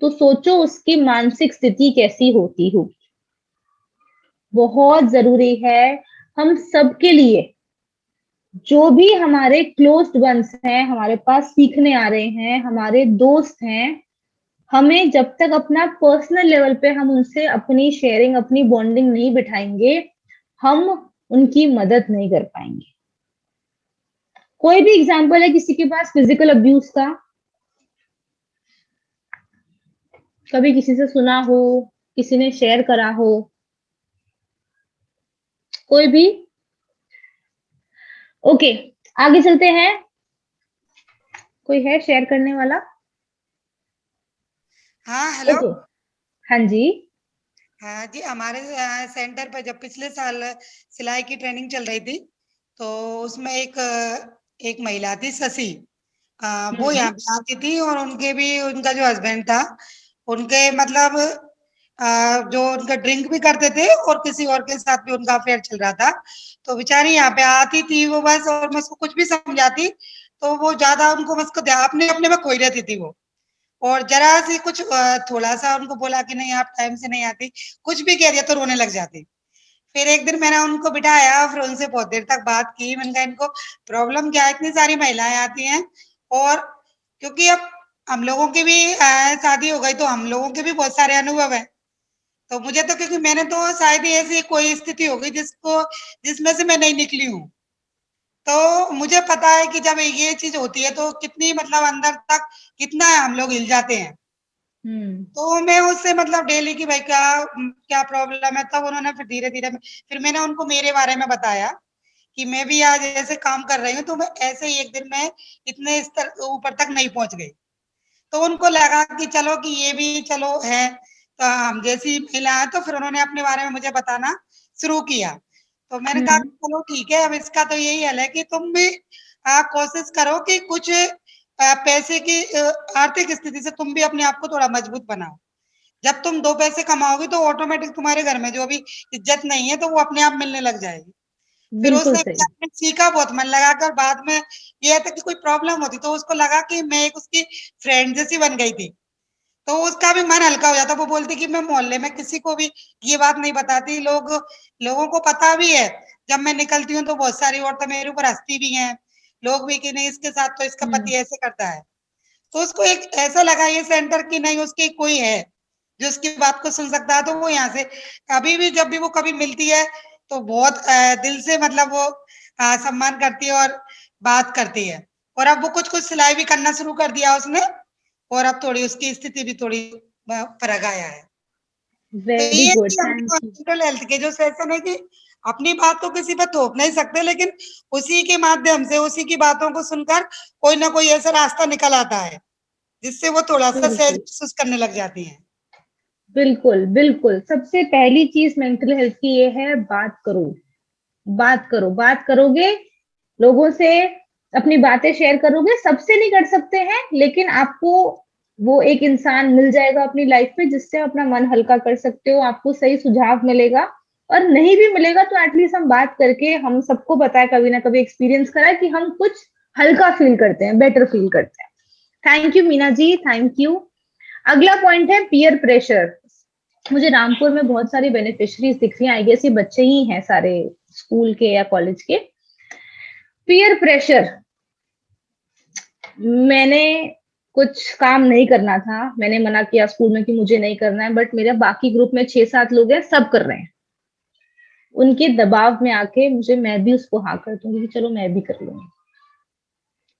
तो सोचो उसकी मानसिक स्थिति कैसी होती होगी। बहुत जरूरी है हम सबके लिए, जो भी हमारे क्लोज्ड वंस हैं, हमारे पास सीखने आ रहे हैं, हमारे दोस्त हैं, हमें जब तक अपना पर्सनल लेवल पे हम उनसे अपनी शेयरिंग, अपनी बॉन्डिंग नहीं बिठाएंगे, हम उनकी मदद नहीं कर पाएंगे। कोई भी एग्जांपल है किसी के पास फिजिकल अब्यूज का? कभी किसी से सुना हो, किसी ने शेयर करा हो? कोई भी? ओके, आगे चलते हैं। कोई है शेयर करने वाला? हाँ, हेलो। हाँ जी। हाँ जी, हमारे सेंटर पर जब पिछले साल सिलाई की ट्रेनिंग चल रही थी, तो उसमें एक महिला थी, शशि। वो यहाँ पे आती थी, और उनका जो हस्बैंड था, उनके मतलब जो उनका ड्रिंक भी करते थे और किसी और के साथ भी उनका अफेयर चल रहा था। तो बेचारी यहाँ पे आती थी वो बस, और मैं उसको कुछ भी समझाती तो वो ज्यादा उनको बस अपने अपने में खोई रहती थी वो। और जरा सी कुछ थोड़ा सा उनको बोला कि नहीं आप टाइम से नहीं आती, कुछ भी कह दिया तो रोने लग जाती। फिर एक दिन मैंने उनको बिठाया, फिर उनसे बहुत देर तक बात की। मैंने कहा इनको प्रॉब्लम क्या है, इतनी सारी महिलाएं आती हैं, और क्योंकि अब हम लोगों की भी शादी हो गई, तो हम लोगों के भी बहुत सारे अनुभव है। तो मुझे तो, क्योंकि मैंने तो शायद ही ऐसी कोई स्थिति हो गई जिसमें से मैं नहीं निकली हूँ, तो मुझे पता है कि जब ये चीज होती है तो कितनी मतलब अंदर तक कितना हम लोग हिल जाते हैं। तो मैं उससे मतलब डेली की भाई क्या प्रॉब्लम है, तब उन्होंने फिर धीरे धीरे फिर मैंने उनको मेरे बारे में बताया कि मैं भी आज ऐसे काम कर रही हूँ, तो मैं ऐसे ही एक दिन में इतने स्तर ऊपर तक नहीं पहुंच गई। तो उनको लगा कि चलो कि ये भी चलो है तो हम जैसी महिला है तो फिर उन्होंने अपने बारे में मुझे बताना शुरू किया। तो मैंने कहा चलो ठीक है, अब इसका तो यही हल है कि तुम भी कोशिश करो कि कुछ पैसे की आर्थिक स्थिति से तुम भी अपने आप को थोड़ा मजबूत बनाओ। जब तुम 2 पैसे कमाओगे तो ऑटोमेटिक तुम्हारे घर में जो भी इज्जत नहीं है तो वो अपने आप मिलने लग जाएगी। फिर बिल्कुल उसने सही। आपने सीखा बहुत मन लगाकर। बाद में ये था कि कोई प्रॉब्लम होती तो उसको लगा कि मैं एक उसकी फ्रेंड जैसी बन गई थी, तो उसका भी मन हल्का हो जाता। वो बोलती कि मैं मोहल्ले में किसी को भी ये बात नहीं बताती, लोगों को पता भी है। जब मैं निकलती हूँ तो बहुत सारी औरतें मेरे ऊपर हंसती भी हैं, लोग भी कि नहीं इसके साथ तो इसका पति ऐसे करता है। तो उसको एक ऐसा लगा ये सेंटर कि नहीं उसकी कोई है जो उसकी बात को सुन सकता है। तो वो यहाँ से कभी भी जब भी वो कभी मिलती है तो बहुत दिल से मतलब वो सम्मान करती है और बात करती है। और अब वो कुछ कुछ सिलाई भी करना शुरू कर दिया उसने, और अब थोड़ी उसकी स्थिति भी थोड़ी फर्क आया है। तो वेरी ये गुड, कि हम थैंक यू। मेंटल हेल्थ के जो सेशन है कि अपनी बात तो किसी पर थोप नहीं सकते, लेकिन उसी के माध्यम से उसी की बातों को सुनकर कोई ना कोई ऐसा रास्ता निकल आता है जिससे वो थोड़ा सा सहज महसूस करने लग जाती है। बिल्कुल बिल्कुल। सबसे पहली चीज मेंटल हेल्थ की ये है, बात करो, बात करो। बात करोगे, लोगों से अपनी बातें शेयर करोगे, सबसे नहीं कर सकते हैं, लेकिन आपको वो एक इंसान मिल जाएगा अपनी लाइफ में जिससे अपना मन हल्का कर सकते हो, आपको सही सुझाव मिलेगा। और नहीं भी मिलेगा तो एटलीस्ट हम बात करके, हम सबको पता है, कभी ना कभी एक्सपीरियंस करा है कि हम कुछ हल्का फील करते हैं, बेटर फील करते हैं। Thank you Meena ji, thank you. अगला पॉइंट है पीयर प्रेशर। मुझे रामपुर में बहुत सारी बेनिफिशरीज दिख रही हैं, आई गेस ये बच्चे ही हैं सारे स्कूल के या कॉलेज के। पीयर प्रेशर, मैंने कुछ काम नहीं करना था, मैंने मना किया स्कूल में कि मुझे नहीं करना है, बट मेरे बाकी ग्रुप में 6-7 लोग हैं, सब कर रहे हैं। उनके दबाव में आके मैं भी उसको हाँ कर दूंगी कि चलो मैं भी कर लूंगी,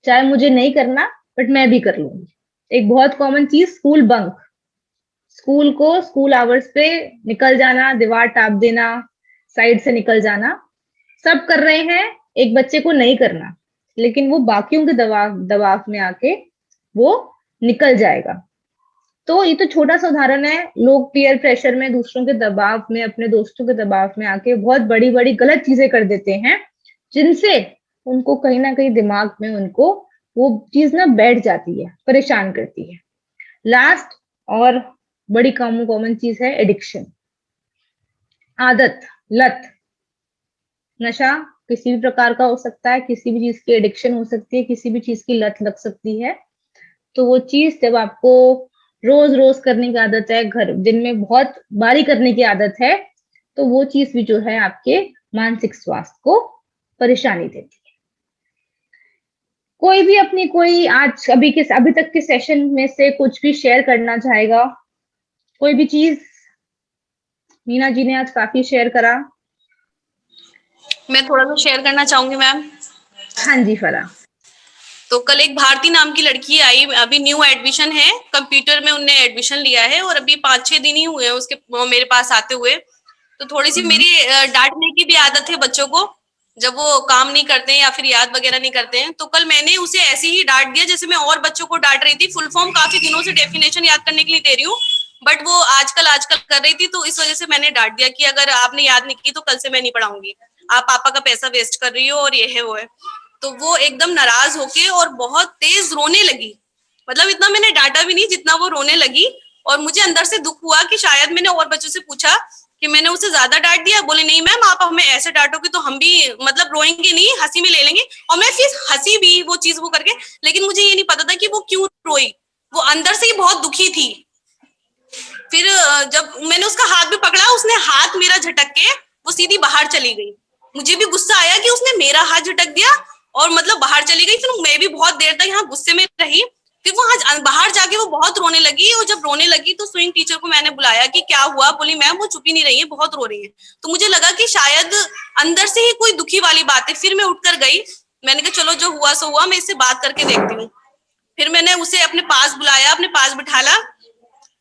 चाहे मुझे नहीं करना बट मैं भी कर लूंगी। एक बहुत कॉमन चीज, स्कूल बंक। स्कूल आवर्स पे निकल जाना, दीवार टाप देना, साइड से निकल जाना, सब कर रहे हैं, एक बच्चे को नहीं करना, लेकिन वो बाकियों के दबाव में आके वो निकल जाएगा। तो ये तो छोटा सा उदाहरण है। लोग पीयर प्रेशर में, दूसरों के दबाव में, अपने दोस्तों के दबाव में आके बहुत बड़ी बड़ी गलत चीजें कर देते हैं, जिनसे उनको कहीं ना कहीं दिमाग में उनको वो चीज ना बैठ जाती है, परेशान करती है। लास्ट और बड़ी कॉमन चीज है एडिक्शन, आदत, लत। नशा किसी भी प्रकार का हो सकता है, किसी भी चीज की एडिक्शन हो सकती है, किसी भी चीज की लत लग सकती है। तो वो चीज जब आपको रोज रोज करने की आदत है, घर दिन में बहुत बारी करने की आदत है, तो वो चीज भी जो है आपके मानसिक स्वास्थ्य को परेशानी देती है। कोई भी अपनी अभी तक के सेशन में से कुछ भी शेयर करना चाहेगा, कोई भी चीज? मीना जी ने आज काफी शेयर करा। मैं थोड़ा सा शेयर करना चाहूंगी मैम। हाँ जी फरा। तो कल एक भारती नाम की लड़की आई, अभी न्यू एडमिशन है, कंप्यूटर में उनने एडमिशन लिया है और अभी 5-6 दिन ही हुए हैं उसके मेरे पास आते हुए। तो थोड़ी सी मेरी डांटने की भी आदत है बच्चों को जब वो काम नहीं करते हैं या फिर याद वगैरह नहीं करते हैं। तो कल मैंने उसे ऐसे ही डांट दिया जैसे मैं और बच्चों को डांट रही थी। फुल फॉर्म काफी दिनों से डेफिनेशन याद करने के लिए दे रही हूँ, बट वो आजकल कर रही थी, तो इस वजह से मैंने डांट दिया कि अगर आपने याद नहीं की तो कल से मैं नहीं पढ़ाऊंगी, आप पापा का पैसा वेस्ट कर रही हो और ये है वो है। तो वो एकदम नाराज होके और बहुत तेज रोने लगी। मतलब इतना मैंने डांटा भी नहीं जितना वो रोने लगी। और मुझे अंदर से दुख हुआ कि शायद मैंने और बच्चों से पूछा कि मैंने उसे ज्यादा डांट दिया। बोले नहीं मैम, आप हमें ऐसे डांटोगे तो हम भी मतलब रोएंगे नहीं, हंसी में ले लेंगे। और मैं फिर हंसी भी वो चीज वो करके, लेकिन मुझे ये नहीं पता था कि वो क्यों रोई। वो अंदर से ही बहुत दुखी थी। फिर जब मैंने उसका हाथ भी पकड़ा, उसने हाथ मेरा झटक के वो सीधी बाहर चली गई। मुझे भी गुस्सा आया कि उसने मेरा हाथ झटक दिया और मतलब बाहर चली गई। फिर मैं भी बहुत देर तक यहाँ गुस्से में रही। फिर वो बाहर जाके वो बहुत रोने लगी, और जब रोने लगी तो स्विंग टीचर को मैंने बुलाया कि क्या हुआ। बोली मैम वो चुप ही नहीं रही है, बहुत रो रही है। तो मुझे लगा कि शायद अंदर से ही कोई दुखी वाली बात है। फिर मैं उठकर गई, मैंने कहा चलो जो हुआ सो हुआ, मैं इससे बात करके देखती हूँ। फिर मैंने उसे अपने पास बुलाया, अपने पास बिठाला।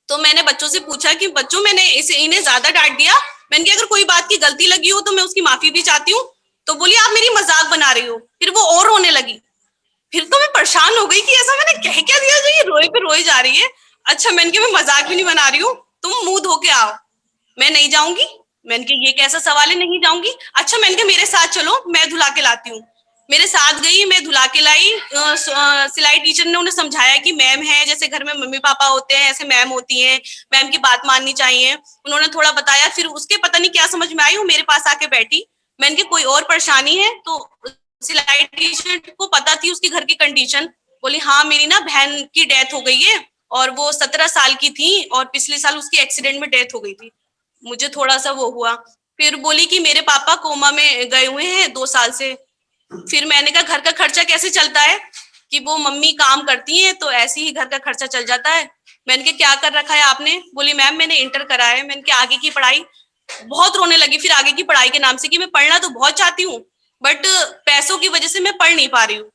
तो मैंने बच्चों से पूछा कि बच्चों मैंने इन्हें ज्यादा डांट दिया। मैंने कहा अगर कोई बात की गलती लगी हो तो मैं उसकी माफी भी चाहती हूँ। तो बोली आप मेरी मजाक बना रही हो। फिर वो और रोने लगी। फिर तो मैं परेशान हो गई कि ऐसा मैंने कह क्या दिया जो ये रोए पे रोए जा रही है। अच्छा मैंने कहा मैं मजाक भी नहीं बना रही हूँ। तुम मुंह धो के आओ। मैं नहीं जाऊंगी। मैंने कहा ये कैसा सवाल है, नहीं जाऊंगी। अच्छा, मैंने कहा मेरे साथ चलो, मैं धुला के लाती हूँ। मेरे साथ गई, मैं धुला के लाई। सिलाई टीचर ने उन्हें समझाया कि मैम है, जैसे घर में मम्मी पापा होते हैं ऐसे मैम होती हैं, मैम की बात माननी चाहिए। उन्होंने थोड़ा बताया, फिर उसके पता नहीं क्या समझ में आई, वो मेरे पास आके बैठी। मैंने कहा कोई और परेशानी है? तो सिलाई टीचर को पता थी उसके घर की कंडीशन। बोली हाँ, मेरी ना बहन की डेथ हो गई है और वो 17 साल की थी और पिछले साल उसकी एक्सीडेंट में डेथ हो गई थी। मुझे थोड़ा सा वो हुआ। फिर बोली कि मेरे पापा कोमा में गए हुए हैं 2 साल से। फिर मैंने कहा घर का खर्चा कैसे चलता है? कि वो मम्मी काम करती हैं तो ऐसे ही घर का खर्चा चल जाता है। मैंने कहा क्या कर रखा है आपने? बोली मैम मैंने इंटर करा है। मैंने कहा आगे की पढ़ाई? बहुत रोने लगी फिर आगे की पढ़ाई के नाम से, कि मैं पढ़ना तो बहुत चाहती हूँ बट पैसों की वजह से मैं पढ़ नहीं पा रही हूँ।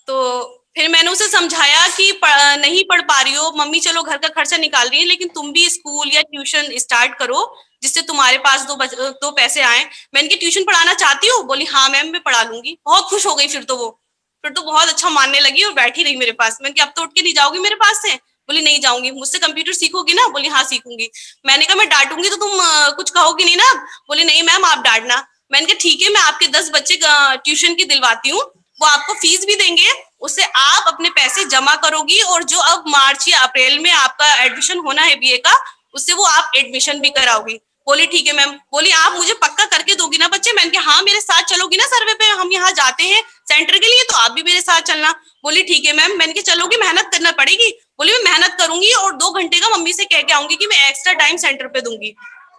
तो फिर मैंने उसे समझाया कि नहीं पढ़ पा रही हो मम्मी, चलो घर का खर्चा निकाल रही है, लेकिन तुम भी स्कूल या ट्यूशन स्टार्ट करो जिससे तुम्हारे पास दो पैसे आए। मैंने की ट्यूशन पढ़ाना चाहती हूँ? बोली हाँ मैम मैं पढ़ा लूंगी। बहुत खुश हो गई फिर तो बहुत अच्छा मानने लगी और बैठी रही मेरे पास। मैंने कहा अब तो उठ के नहीं जाओगी मेरे पास से? बोली नहीं जाऊंगी। मुझसे कंप्यूटर सीखोगी ना? बोली हाँ सीखूंगी। मैंने कहा मैं डांटूंगी तो तुम कुछ कहोगी नहीं ना? बोली नहीं मैम आप डांटना। मैंने कहा ठीक है, मैं आपके 10 बच्चे ट्यूशन की दिलवाती हूँ, वो आपको फीस भी देंगे, उससे आप अपने पैसे जमा करोगी और जो अब मार्च या अप्रैल में आपका एडमिशन होना है बीए का, उससे वो आप एडमिशन भी कराओगी। बोली ठीक है मैम। बोली आप मुझे पक्का करके दोगी ना बच्चे? मैंने कहा हाँ, मेरे साथ चलोगी ना सर्वे पे? हम यहाँ जाते हैं सेंटर के लिए, तो आप भी मेरे साथ चलना। बोली ठीक है मैम। मैंने कहा चलोगी? मेहनत करना पड़ेगी। बोली मैं मेहनत करूंगी और 2 घंटे का मम्मी से कह के आऊंगी कि मैं एक्स्ट्रा टाइम सेंटर पे दूंगी।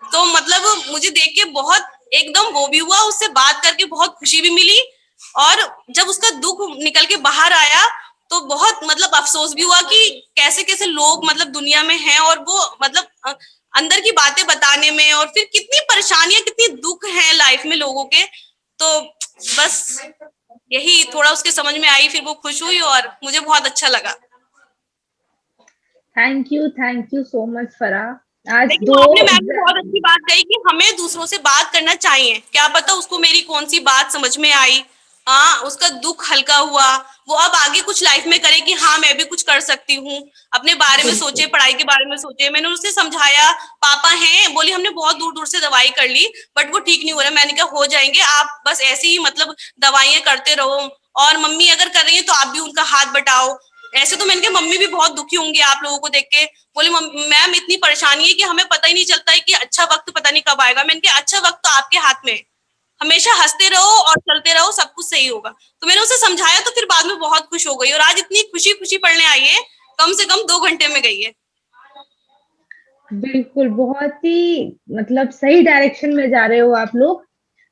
तो मतलब मुझे देख के बहुत एकदम वो भी हुआ, उससे बात करके बहुत खुशी भी मिली और जब उसका दुख निकल के बाहर आया तो बहुत मतलब अफसोस भी हुआ कि कैसे कैसे लोग मतलब दुनिया में हैं और वो मतलब अंदर की बातें बताने में, और फिर कितनी परेशानियां कितनी दुख हैं लाइफ में लोगों के। तो बस यही थोड़ा उसके समझ में आई, फिर वो खुश हुई और मुझे बहुत अच्छा लगा। Thank you so much Farah. आज लेकिन दो आपने मैम बहुत अच्छी बात कही कि हमें दूसरों से बात करना चाहिए। क्या पता उसको मेरी कौन सी बात समझ में आई, हाँ उसका दुख हल्का हुआ, वो अब आगे कुछ लाइफ में करे कि हाँ मैं भी कुछ कर सकती हूँ, अपने बारे में सोचे, पढ़ाई के बारे में सोचे। मैंने उसे समझाया, पापा हैं, बोली हमने बहुत दूर दूर से दवाई कर ली बट वो ठीक नहीं हो रहा। मैंने कहा हो जाएंगे, आप बस ऐसे ही मतलब दवाइयां करते रहो, और मम्मी अगर कर रही है तो आप भी उनका हाथ बटाओ। ऐसे तो मैंने कहा मम्मी भी बहुत दुखी होंगी आप लोगों को देख के। बोली मैम इतनी परेशानी है कि हमें पता ही नहीं चलता है कि अच्छा वक्त पता नहीं कब आएगा। मैंने कहा अच्छा वक्त तो आपके हाथ में है, हमेशा हंसते रहो और चलते रहो, सब कुछ सही होगा। तो मैंने उसे समझाया तो फिर बाद में बहुत खुश हो गई और आज इतनी खुशी खुशी पढ़ने आई है, कम से कम 2 घंटे में गई है। बिल्कुल, बहुत ही मतलब सही डायरेक्शन में जा रहे हो आप लोग।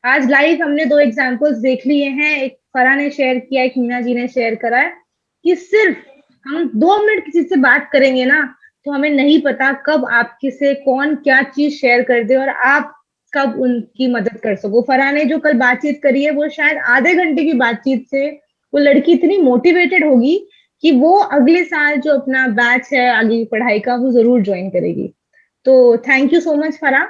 आज लाइव हमने 2 एग्जांपल्स देख लिए हैं, एक फराह ने शेयर किया, एक मीना जी ने शेयर करा है कि सिर्फ हम 2 मिनट किसी से बात करेंगे ना तो हमें नहीं पता कब आपके से कौन क्या चीज शेयर कर दे और आप कब उनकी मदद कर सको। फराह ने जो कल बातचीत करी है वो शायद आधे घंटे की बातचीत से वो लड़की इतनी मोटिवेटेड होगी कि वो अगले साल जो अपना बैच है आगे की पढ़ाई का वो जरूर ज्वाइन करेगी। तो thank you so much Farah,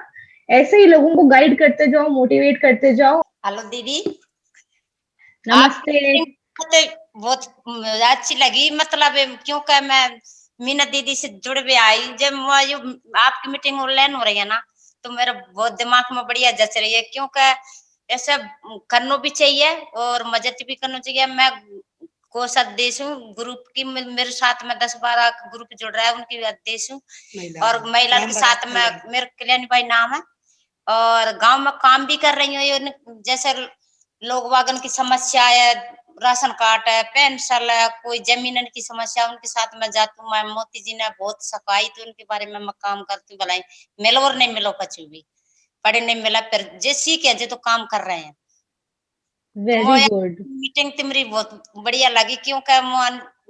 ऐसे ही लोगों को गाइड करते जाओ, मोटिवेट करते जाओ। हेलो दीदी, नमस्ते। बहुत अच्छी लगी, मतलब क्योंकि मैं मीना दीदी से जुड़ भी आई। जब आपकी मीटिंग ऑनलाइन हो रही है ना तो मेरा बहुत दिमाग में बढ़िया जच रही है, क्योंकि ऐसा करना भी चाहिए और मदद भी करना चाहिए। मैं कोष अध्यक्ष हूँ ग्रुप की, मेरे साथ में 10-12 ग्रुप जुड़ रहा है, उनकी अध्यक्ष हूँ। और महिला के साथ में मेरे कल्याणी भाई नाम है और गांव में काम भी कर रही हूँ। जैसे लोग वागन की समस्या है, राशन कार्ड है, पेंशन है, कोई जमीन की समस्या, उनके साथ में जाती हूँ। मैं मोती जी ने बहुत सफाई तो उनके बारे में मैं काम करती हूँ। भलाई मिलो और नहीं मिलो कुछ भी, पढ़े नहीं मिला फिर जे सीखे जे तो काम कर रहे हैं। Very good. मीटिंग तुम्हारी बहुत बढ़िया लगी, क्योंकि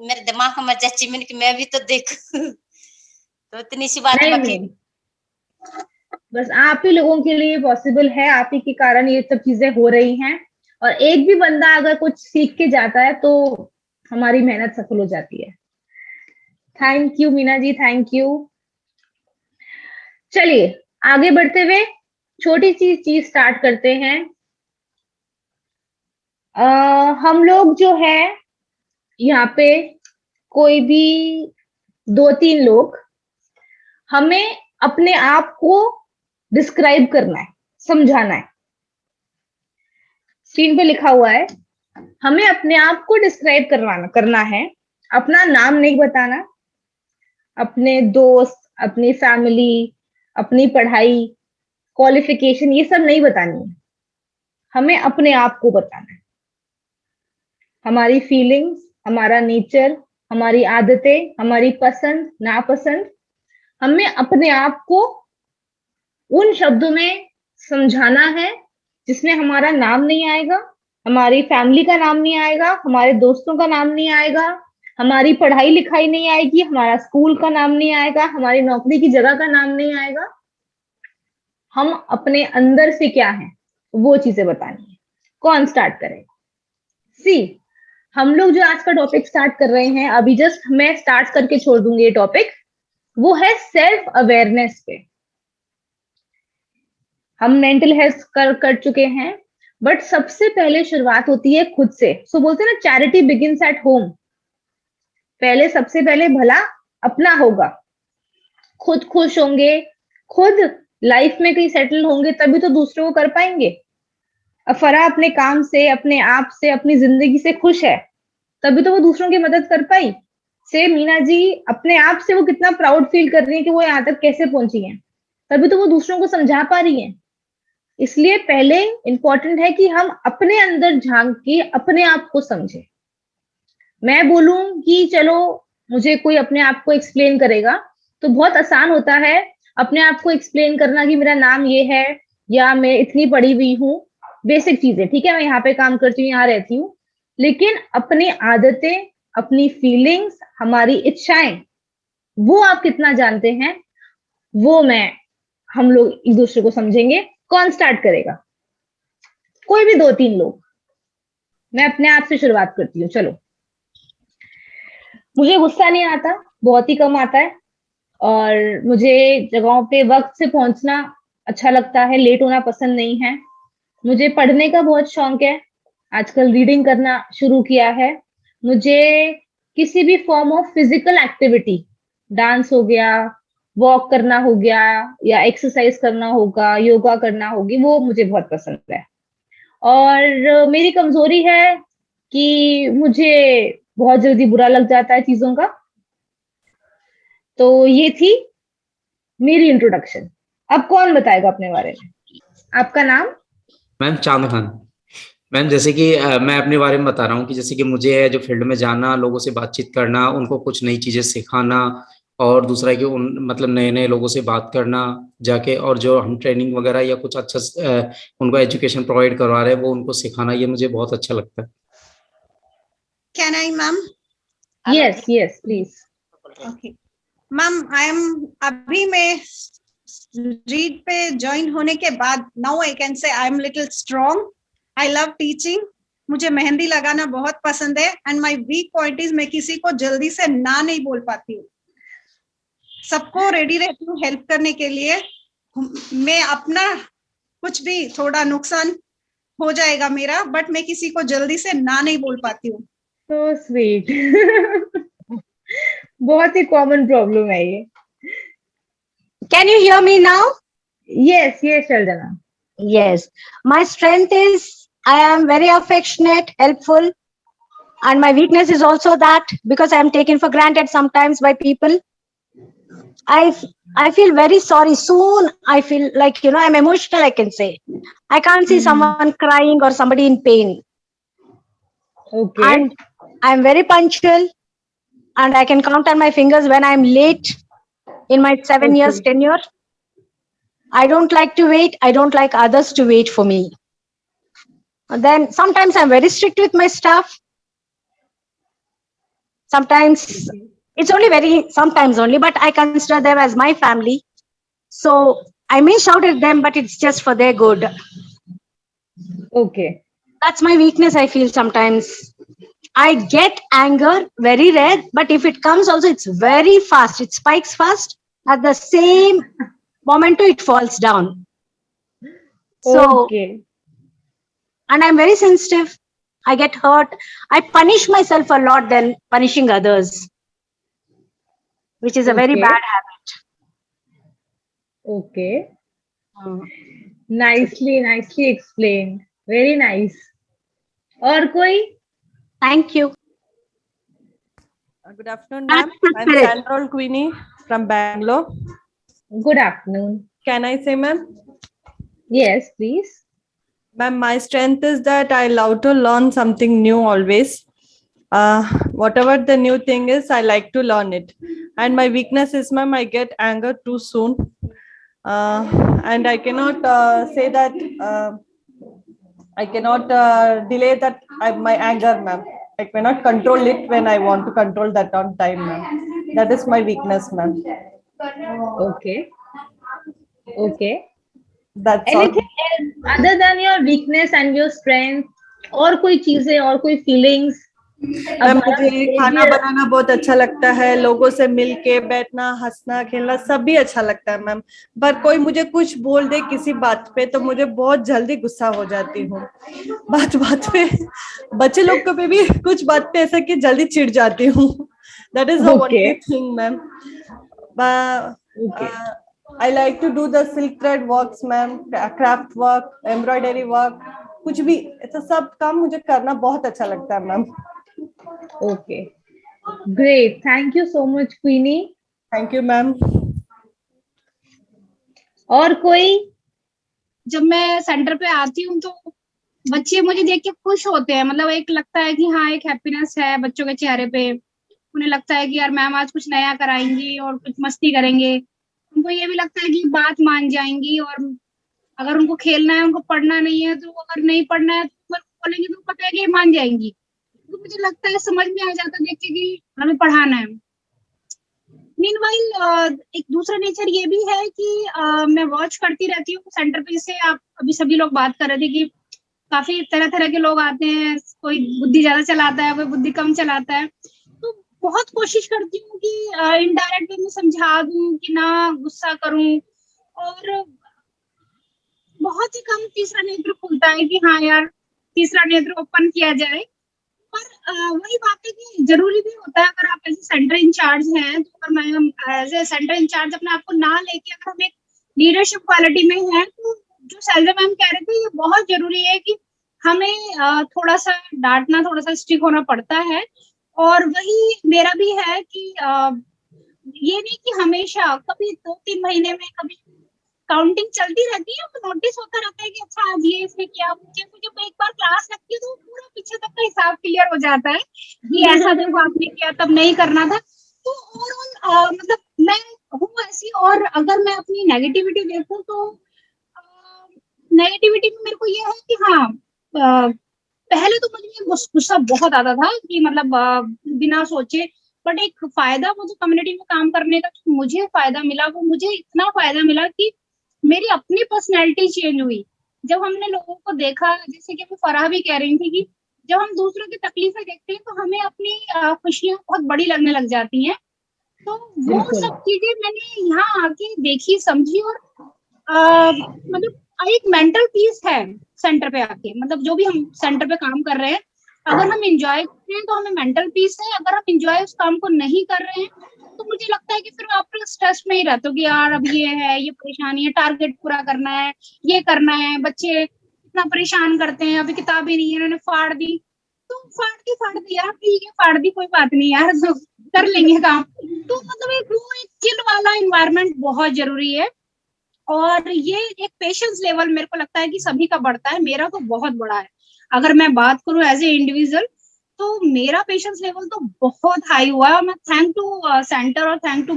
मेरे दिमाग में जच्ची मैंने कि मैं भी तो देखूं तो इतनी सी बात नहीं, बस आप ही लोगों के लिए पॉसिबल है, आप ही के कारण ये सब चीजें हो रही हैं। और एक भी बंदा अगर कुछ सीख के जाता है तो हमारी मेहनत सफल हो जाती है। Thank you Meena ji, thank you. चलिए आगे बढ़ते हुए छोटी सी चीज स्टार्ट करते हैं। हम लोग जो है यहाँ पे कोई भी 2-3 लोग हमें अपने आप को डिस्क्राइब करना है, समझाना है। स्क्रीन पे लिखा हुआ है, हमें अपने आप को डिस्क्राइब करना है, अपना नाम नहीं बताना, अपने दोस्त, अपनी फैमिली, अपनी पढ़ाई, क्वालिफिकेशन, ये सब नहीं बतानी है। हमें अपने आप को बताना है, हमारी फीलिंग्स, हमारा नेचर, हमारी आदतें, हमारी पसंद नापसंद, हमें अपने आप को उन शब्दों में समझाना है जिसमें हमारा नाम नहीं आएगा, हमारी फैमिली का नाम नहीं आएगा, हमारे दोस्तों का नाम नहीं आएगा, हमारी पढ़ाई लिखाई नहीं आएगी, हमारा स्कूल का नाम नहीं आएगा, हमारी नौकरी की जगह का नाम नहीं आएगा। हम अपने अंदर से क्या है वो चीजें बतानी है। कौन स्टार्ट करेगा? सी, हम लोग जो आज का टॉपिक स्टार्ट कर रहे हैं, अभी जस्ट मैं स्टार्ट करके छोड़ दूंगी ये टॉपिक, वो है सेल्फ अवेयरनेस पे। हम मेंटल हेल्थ कर चुके हैं, बट सबसे पहले शुरुआत होती है खुद से। सो बोलते हैं ना, चैरिटी बिगिंस एट होम। पहले सबसे पहले भला अपना होगा, खुद खुश होंगे, खुद लाइफ में कहीं सेटल होंगे, तभी तो दूसरों को कर पाएंगे। अफरा अपने काम से, अपने आप से, अपनी जिंदगी से खुश है, तभी तो वो दूसरों की मदद कर पाई। से मीना जी अपने आप से वो कितना प्राउड फील कर रही है कि वो यहाँ तक कैसे पहुंची हैं, तभी तो वो दूसरों को समझा पा रही हैं। इसलिए पहले इंपॉर्टेंट है कि हम अपने अंदर झांक के अपने आप को समझें। मैं बोलूं कि चलो मुझे कोई अपने आप को एक्सप्लेन करेगा, तो बहुत आसान होता है अपने आप को एक्सप्लेन करना कि मेरा नाम ये है, या मैं इतनी पढ़ी हुई हूँ, बेसिक चीजें, ठीक है, मैं यहाँ पे काम करती हूँ, यहाँ रहती हूँ। लेकिन अपनी आदतें, अपनी फीलिंग्स, हमारी इच्छाएं, वो आप कितना जानते हैं, वो हम लोग एक दूसरे को समझेंगे। कौन स्टार्ट करेगा? कोई भी 2-3 लोग। मैं अपने आप से शुरुआत करती हूँ। चलो, मुझे गुस्सा नहीं आता, बहुत ही कम आता है, और मुझे जगहों पे वक्त से पहुंचना अच्छा लगता है, लेट होना पसंद नहीं है। मुझे पढ़ने का बहुत शौक है, आजकल रीडिंग करना शुरू किया है। मुझे किसी भी form of physical activity, dance हो गया, वॉक करना हो गया, या एक्सरसाइज करना होगा, योगा करना होगी, वो मुझे बहुत पसंद है। और मेरी कमजोरी है कि मुझे बहुत जल्दी बुरा लग जाता है चीजों का। तो ये थी मेरी इंट्रोडक्शन। अब कौन बताएगा अपने बारे में? आपका नाम? मैम चांद खान। मैम जैसे कि मैं अपने बारे में बता रहा हूँ कि जैसे कि मुझे जो फील्ड में जाना, लोगों से बातचीत करना, उनको कुछ नई चीजें सिखाना, और दूसरा है कि उन मतलब नए नए लोगों से बात करना जाके, और जो हम ट्रेनिंग वगैरह या कुछ अच्छा उनको एजुकेशन प्रोवाइड करवा रहे हैं वो उनको सिखाना, ये मुझे बहुत अच्छा लगता है। Can I ma'am? Yes yes please. Okay ma'am, I am अभी मैं रीड पे ज्वाइन होने के बाद now I can say I am little strong. I love teaching, मुझे मेहंदी लगाना बहुत पसंद है, and my weak point is मैं किसी को जल्दी से ना नहीं बोल पाती हूँ। सबको रेडी रहती हूँ हेल्प करने के लिए। मैं अपना कुछ भी थोड़ा नुकसान हो जाएगा मेरा, बट मैं किसी को जल्दी से ना नहीं बोल पाती हूँ। So sweet. बहुत ही कॉमन प्रॉब्लम है ये। Can you hear me now? Yes, yes, Shaldana. Yes. My strength is I am very affectionate, helpful, and my weakness is also that because I am taken for granted sometimes by people. I feel very sorry. Soon I feel like, I'm emotional, I can say. I can't see someone crying or somebody in pain. Okay. And I'm very punctual, and I can count on my fingers when I'm late in my 7 years tenure. I don't like to wait. I don't like others to wait for me. And then sometimes I'm very strict with my staff. Sometimes it's sometimes only, but I consider them as my family. So I may shout at them, but it's just for their good. Okay. That's my weakness, I feel sometimes. I get anger, very rare, but if it comes also, it's very fast. It spikes fast. At the same moment, it falls down. So, okay. And I'm very sensitive. I get hurt. I punish myself a lot than punishing others, which is a very bad habit. Okay. Nicely explained. Very nice. और कोई? Thank you. Good afternoon, ma'am. I'm Sandrol Queenie from Bangalore. Good afternoon. Can I say, ma'am? Yes, please. Ma'am, my strength is that I love to learn something new always. Whatever the new thing is, I like to learn it. And my weakness is, ma'am, I get anger too soon. And I cannot say that I cannot delay that my anger, ma'am. I cannot control it when I want to control that on time, ma'am. That is my weakness, ma'am. Okay. Okay. That's Anything all. else other than your weakness and your strength? और कोई चीजें और कोई feelings? Ma'am, मुझे खाना बनाना बहुत अच्छा लगता है, लोगों से मिलके बैठना, हंसना, खेलना सब भी अच्छा लगता है मैम। पर कोई मुझे कुछ बोल दे किसी बात पे तो मुझे बहुत जल्दी गुस्सा हो जाती हूँ। बात पे बच्चे लोग को पे भी कुछ बात पे ऐसा कि जल्दी चिढ़ जाती हूँ। That is the only thing, ma'am. I like to do the silk thread works, ma'am, craft work, embroidery work, कुछ भी ऐसा सब काम मुझे करना बहुत अच्छा लगता है ma'am. Okay. Great. Thank you so much, Queenie. Thank you, ma'am. और कोई? जब मैं सेंटर पे आती हूँ तो बच्चे मुझे देख के खुश होते हैं, मतलब एक लगता है कि हाँ एक हैप्पीनेस है बच्चों के चेहरे पे। उन्हें लगता है कि यार मैम आज कुछ नया कराएंगी और कुछ मस्ती करेंगे। उनको ये भी लगता है कि बात मान जाएंगी, और अगर उनको खेलना है, उनको पढ़ना नहीं है, तो अगर नहीं पढ़ना है तो बोलेंगे तो पता है कि मान जाएंगी। तो मुझे लगता है समझ में आ जाता है देख के कि हमें पढ़ाना है। मीनवाइल एक दूसरा नेचर ये भी है कि मैं वॉच करती रहती हूँ सेंटर पे। जैसे आप अभी सभी लोग बात कर रहे थे कि काफी तरह तरह के लोग आते हैं, कोई बुद्धि ज्यादा चलाता है, कोई बुद्धि कम चलाता है। तो बहुत कोशिश करती हूँ कि इनडायरेक्ट वे में समझा दूं कि ना गुस्सा करूं, और बहुत ही कम तीसरा नेत्र खुलता है कि हाँ यार तीसरा नेत्र ओपन किया जाए। पर वही बात है कि जरूरी भी होता है, अगर आप एज सेंटर इंचार्ज हैं तो अगर मैं एज ए सेंटर इंचार्ज अपने आप को ना लेके अगर हम एक लीडरशिप क्वालिटी में हैं, तो जो शैलजा मैम कह रहे थे ये बहुत जरूरी है कि हमें थोड़ा सा डांटना, थोड़ा सा स्ट्रिक्ट होना पड़ता है। और वही मेरा भी है कि ये नहीं कि हमेशा, कभी 2-3 महीने में कभी काउंटिंग चलती रहती है, तो नोटिस होता रहता है कि अच्छा आज ये इसने किया। मुझे एक बार क्लास लगती है तो पूरा पीछे तक का हिसाब क्लियर हो जाता है कि ऐसा देखो आपने किया, तब नहीं करना था। तो ओवरऑल मतलब मैं हूँ ऐसी। और अगर मैं अपनी नेगेटिविटी देखूं तो नेगेटिविटी में मेरे को ये है कि हाँ पहले तो मुझे गुस्सा बहुत आता था कि मतलब बिना सोचे, बट एक फायदा मुझे कम्युनिटी में काम करने का मुझे फायदा मिला, वो मुझे इतना फायदा मिला कि मेरी अपनी पर्सनैलिटी चेंज हुई। जब हमने लोगों को देखा, जैसे कि फराह भी कह रही थी कि जब हम दूसरों की तकलीफें देखते हैं तो हमें अपनी खुशियां बहुत बड़ी लगने लग जाती हैं। तो वो सब चीजें मैंने यहाँ आके देखी, समझी, और मतलब एक मेंटल पीस है सेंटर पे आके। मतलब जो भी हम सेंटर पे काम कर रहे हैं, अगर हम एंजॉय कर रहे हैं तो हमें मेंटल पीस है। अगर हम एंजॉय उस काम को नहीं कर रहे हैं तो मुझे लगता है कि फिर आप स्ट्रेस में ही रहते हो कि यार अब ये है, ये परेशानी है, टारगेट पूरा करना है, ये करना है, बच्चे इतना परेशान करते हैं, अभी किताबें नहीं है, इन्होंने फाड़ दी। तो फाड़ दी यार, ठीक है फाड़ दी, कोई बात नहीं यार, तो कर लेंगे काम। तो मतलब एक चिल वाला एनवायरनमेंट बहुत जरूरी है। और ये एक पेशेंस लेवल मेरे को लगता है कि सभी का बढ़ता है, मेरा तो बहुत बड़ा है। अगर मैं बात करूं एज ए इंडिविजुअल तो मेरा पेशेंस लेवल तो बहुत हाई हुआ है। मैं थैंक टू सेंटर और थैंक टू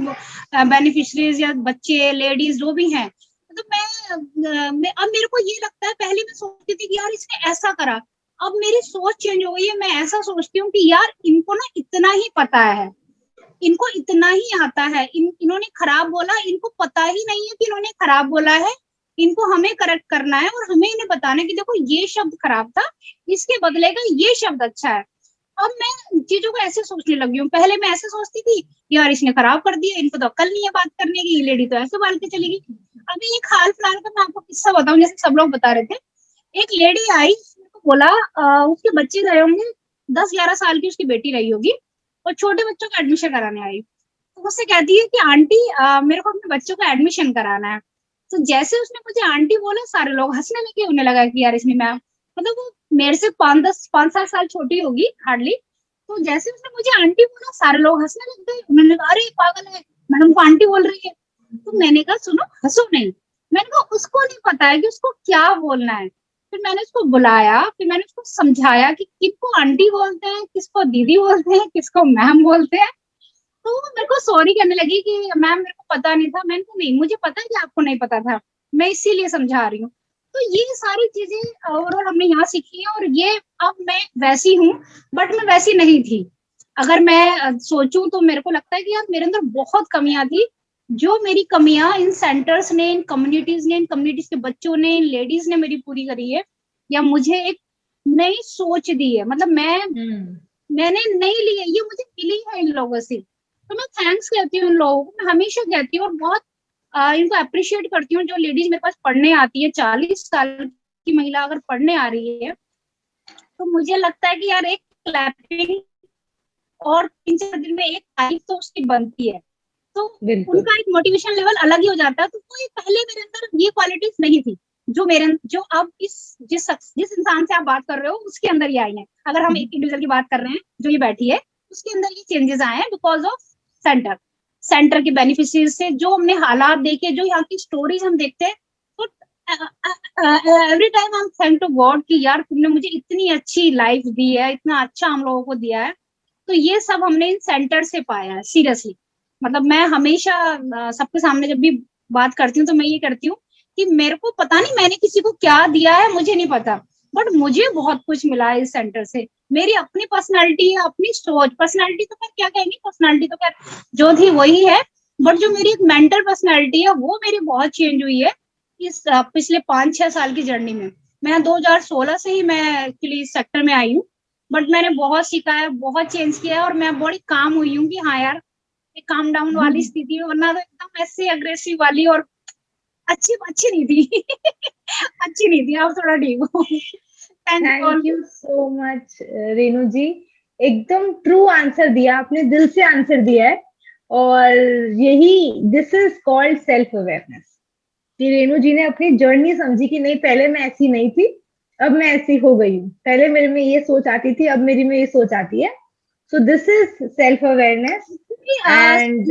बेनिफिशरीज या बच्चे, लेडीज जो भी हैं। तो मैं अब मेरे को ये लगता है, पहले मैं सोचती थी कि यार इसने ऐसा करा, अब मेरी सोच चेंज हो गई है। मैं ऐसा सोचती हूँ कि यार इनको ना इतना ही पता है, इनको इतना ही आता है, इन्होंने खराब बोला, इनको पता ही नहीं है कि इन्होंने खराब बोला है। इनको हमें करेक्ट करना है और हमें इन्हें बताना है कि देखो ये शब्द खराब था, इसके बदले का ये शब्द अच्छा है। अब मैं चीजों को ऐसे सोचने लगी हूँ। पहले मैं ऐसे सोचती थी यार इसने खराब कर दिया, इनको तो अक्ल नहीं है बात करने की, लेडी तो ऐसे बाल के चलेगी। अभी एक हाल फिलहाल का मैं आपको किस्सा बताऊं, जैसे सब लोग बता रहे थे। एक लेडी आई, उसको बोला उसके बच्चे रहे होंगे 10-11 साल की उसकी बेटी रही होगी, और छोटे बच्चों का एडमिशन कराने आई। तो मुझसे कहती है कि आंटी मेरे को अपने बच्चों का एडमिशन कराना है। तो जैसे उसने मुझे आंटी बोला, सारे लोग हंसने लगे, उन्हें लगा कि यार इसमें मैम, मतलब वो मेरे से 5-7 साल छोटी होगी हार्डली। तो जैसे उसने मुझे आंटी बोला, सारे लोग हंसने लग गए, उन्होंने कहा अरे पागल है, मैडम को आंटी बोल रही है। तो मैंने कहा सुनो, हंसो नहीं। मैंने कहा उसको नहीं पता है कि उसको क्या बोलना है। फिर मैंने उसको बुलाया, फिर मैंने उसको समझाया कि किसको आंटी बोलते हैं, किसको दीदी बोलते हैं, किसको मैम बोलते हैं। तो वो मेरे को सॉरी कहने लगी कि मैम मेरे को पता नहीं था। मैंने कहा नहीं, मुझे पता है कि आपको नहीं पता था, मैं इसीलिए समझा रही हूँ। तो ये सारी चीजें ओवरऑल हमने यहाँ सीखी है, और ये अब मैं वैसी हूँ, बट मैं वैसी नहीं थी। अगर मैं सोचूं तो मेरे को लगता है कि यार मेरे अंदर बहुत कमियां थी, जो मेरी कमियां इन सेंटर्स ने, इन कम्युनिटीज के बच्चों ने, इन लेडीज ने मेरी पूरी करी है, या मुझे एक नई सोच दी है। मतलब मैंने नहीं ली है, ये मुझे मिली है इन लोगों से। तो मैं थैंक्स कहती हूँ उन लोगों को, मैं हमेशा कहती हूँ, और बहुत इनको अप्रिशिएट करती हूँ जो लेडीज मेरे पास पढ़ने आती है। 40 साल की महिला अगर पढ़ने आ रही है, तो मुझे लगता है कि यार एक क्लैपिंग और 3-4 दिन में एक तारीफ तो उसकी बनती है। तो उनका एक मोटिवेशन लेवल अलग ही हो जाता है। तो कोई पहले मेरे अंदर ये क्वालिटीज नहीं थी जो अब जिस इंसान से आप बात कर रहे हो उसके अंदर ये आई है। अगर हम एक इंडिविजुअल की बात कर रहे हैं जो ये बैठी है, उसके अंदर ये चेंजेस आए हैं बिकॉज ऑफ सेंटर के बेनिफिशियरीज से, जो हमने हालात देखे, जो यहाँ की स्टोरीज हम देखते हैं। तो every time I am thank to God कि यार तुमने मुझे इतनी अच्छी लाइफ दी है, इतना अच्छा हम लोगों को दिया है। तो ये सब हमने इन सेंटर से पाया है सीरियसली। मतलब मैं हमेशा सबके सामने जब भी बात करती हूँ तो मैं ये करती हूँ कि मेरे को पता नहीं मैंने किसी को क्या दिया है, मुझे नहीं पता, बट मुझे बहुत कुछ मिला है इस सेंटर से। मेरी अपनी पर्सनालिटी है, अपनी सोच, पर्सनालिटी तो खैर क्या कहेंगे, पर्सनालिटी तो खैर जो थी वही है, बट जो मेरी एक मेंटल पर्सनालिटी है वो मेरी बहुत चेंज हुई है इस पिछले 5-6 साल की जर्नी में। मैं 2016 से ही मैं एक्चुअली इस सेक्टर में आई हूँ, बट मैंने बहुत सीखा है, बहुत चेंज किया है, और मैं बड़ी काम हुई हूँ कि हाँ यार एक काम डाउन वाली स्थिति है, वरना तो एकदम ऐसे अग्रेसिव वाली और अच्छी नहीं थी अच्छी नहीं थी। आप थोड़ा ठीक हो। Thank you so much Renu ji, एकदम ट्रू आंसर दिया आपने, दिल से आंसर दिया है। और यही this is called self awareness, कि रेनू जी ने अपनी जर्नी समझी कि नहीं पहले मैं ऐसी नहीं थी, अब मैं ऐसी हो गई हूँ। पहले मेरे में ये सोच आती थी, अब मेरी में ये सोच आती है। So this is self awareness. And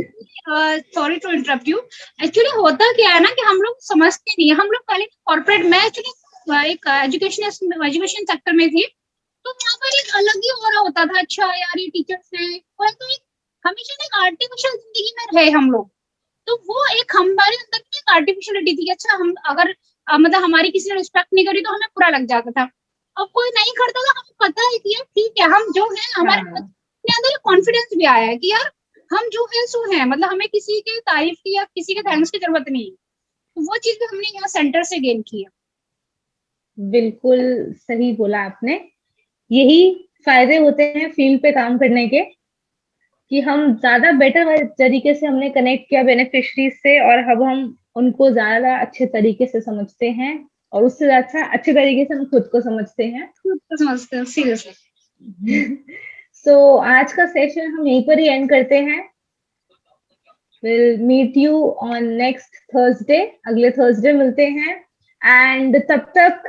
sorry to interrupt you, actually होता क्या है ना कि हम लोग समझते नहीं है। हम लोग पहले कॉर्पोरेट में एक्चुअली एक एजुकेशन सेक्टर में थी, तो यहाँ पर एक अलग ही हो रहा होता था। अच्छा यार ये टीचर्स है, तो एक हमेशा ना एक आर्टिफिशियल जिंदगी में रहे हम लोग। तो वो एक हमारे अंदर की एक आर्टिफिशियलिटी थी। अच्छा हम अगर मतलब हमारी किसी ने रिस्पेक्ट नहीं करी तो हमें बुरा लग जाता था। अब कोई नहीं करता था, हमें पता है कि यार ठीक है, हम जो है हमारे अंदर कॉन्फिडेंस भी आया है कि यार हम जो है सो है, मतलब हमें किसी की तारीफ की या किसी के थैंक्स की जरूरत नहीं है। तो वो चीज भी हमने यहाँ सेंटर से गेन की है। बिल्कुल सही बोला आपने। यही फायदे होते हैं फील्ड पे काम करने के, कि हम ज्यादा बेटर तरीके से हमने कनेक्ट किया बेनिफिशरीज से, और अब हम उनको ज्यादा अच्छे तरीके से समझते हैं, और उससे ज्यादा अच्छे तरीके से हम खुद को समझते हैं। सीरियसली। सो आज का सेशन हम यहीं पर ही एंड करते हैं। Will meet you on next Thursday, अगले थर्सडे मिलते हैं। एंड तब तक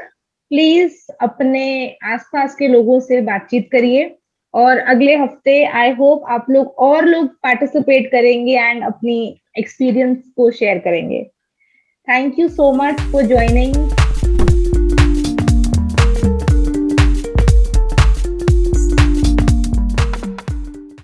प्लीज अपने आसपास के लोगों से बातचीत करिए, और अगले हफ्ते आई होप आप लोग और लोग पार्टिसिपेट करेंगे एंड अपनी एक्सपीरियंस को शेयर करेंगे। Thank you so much for joining.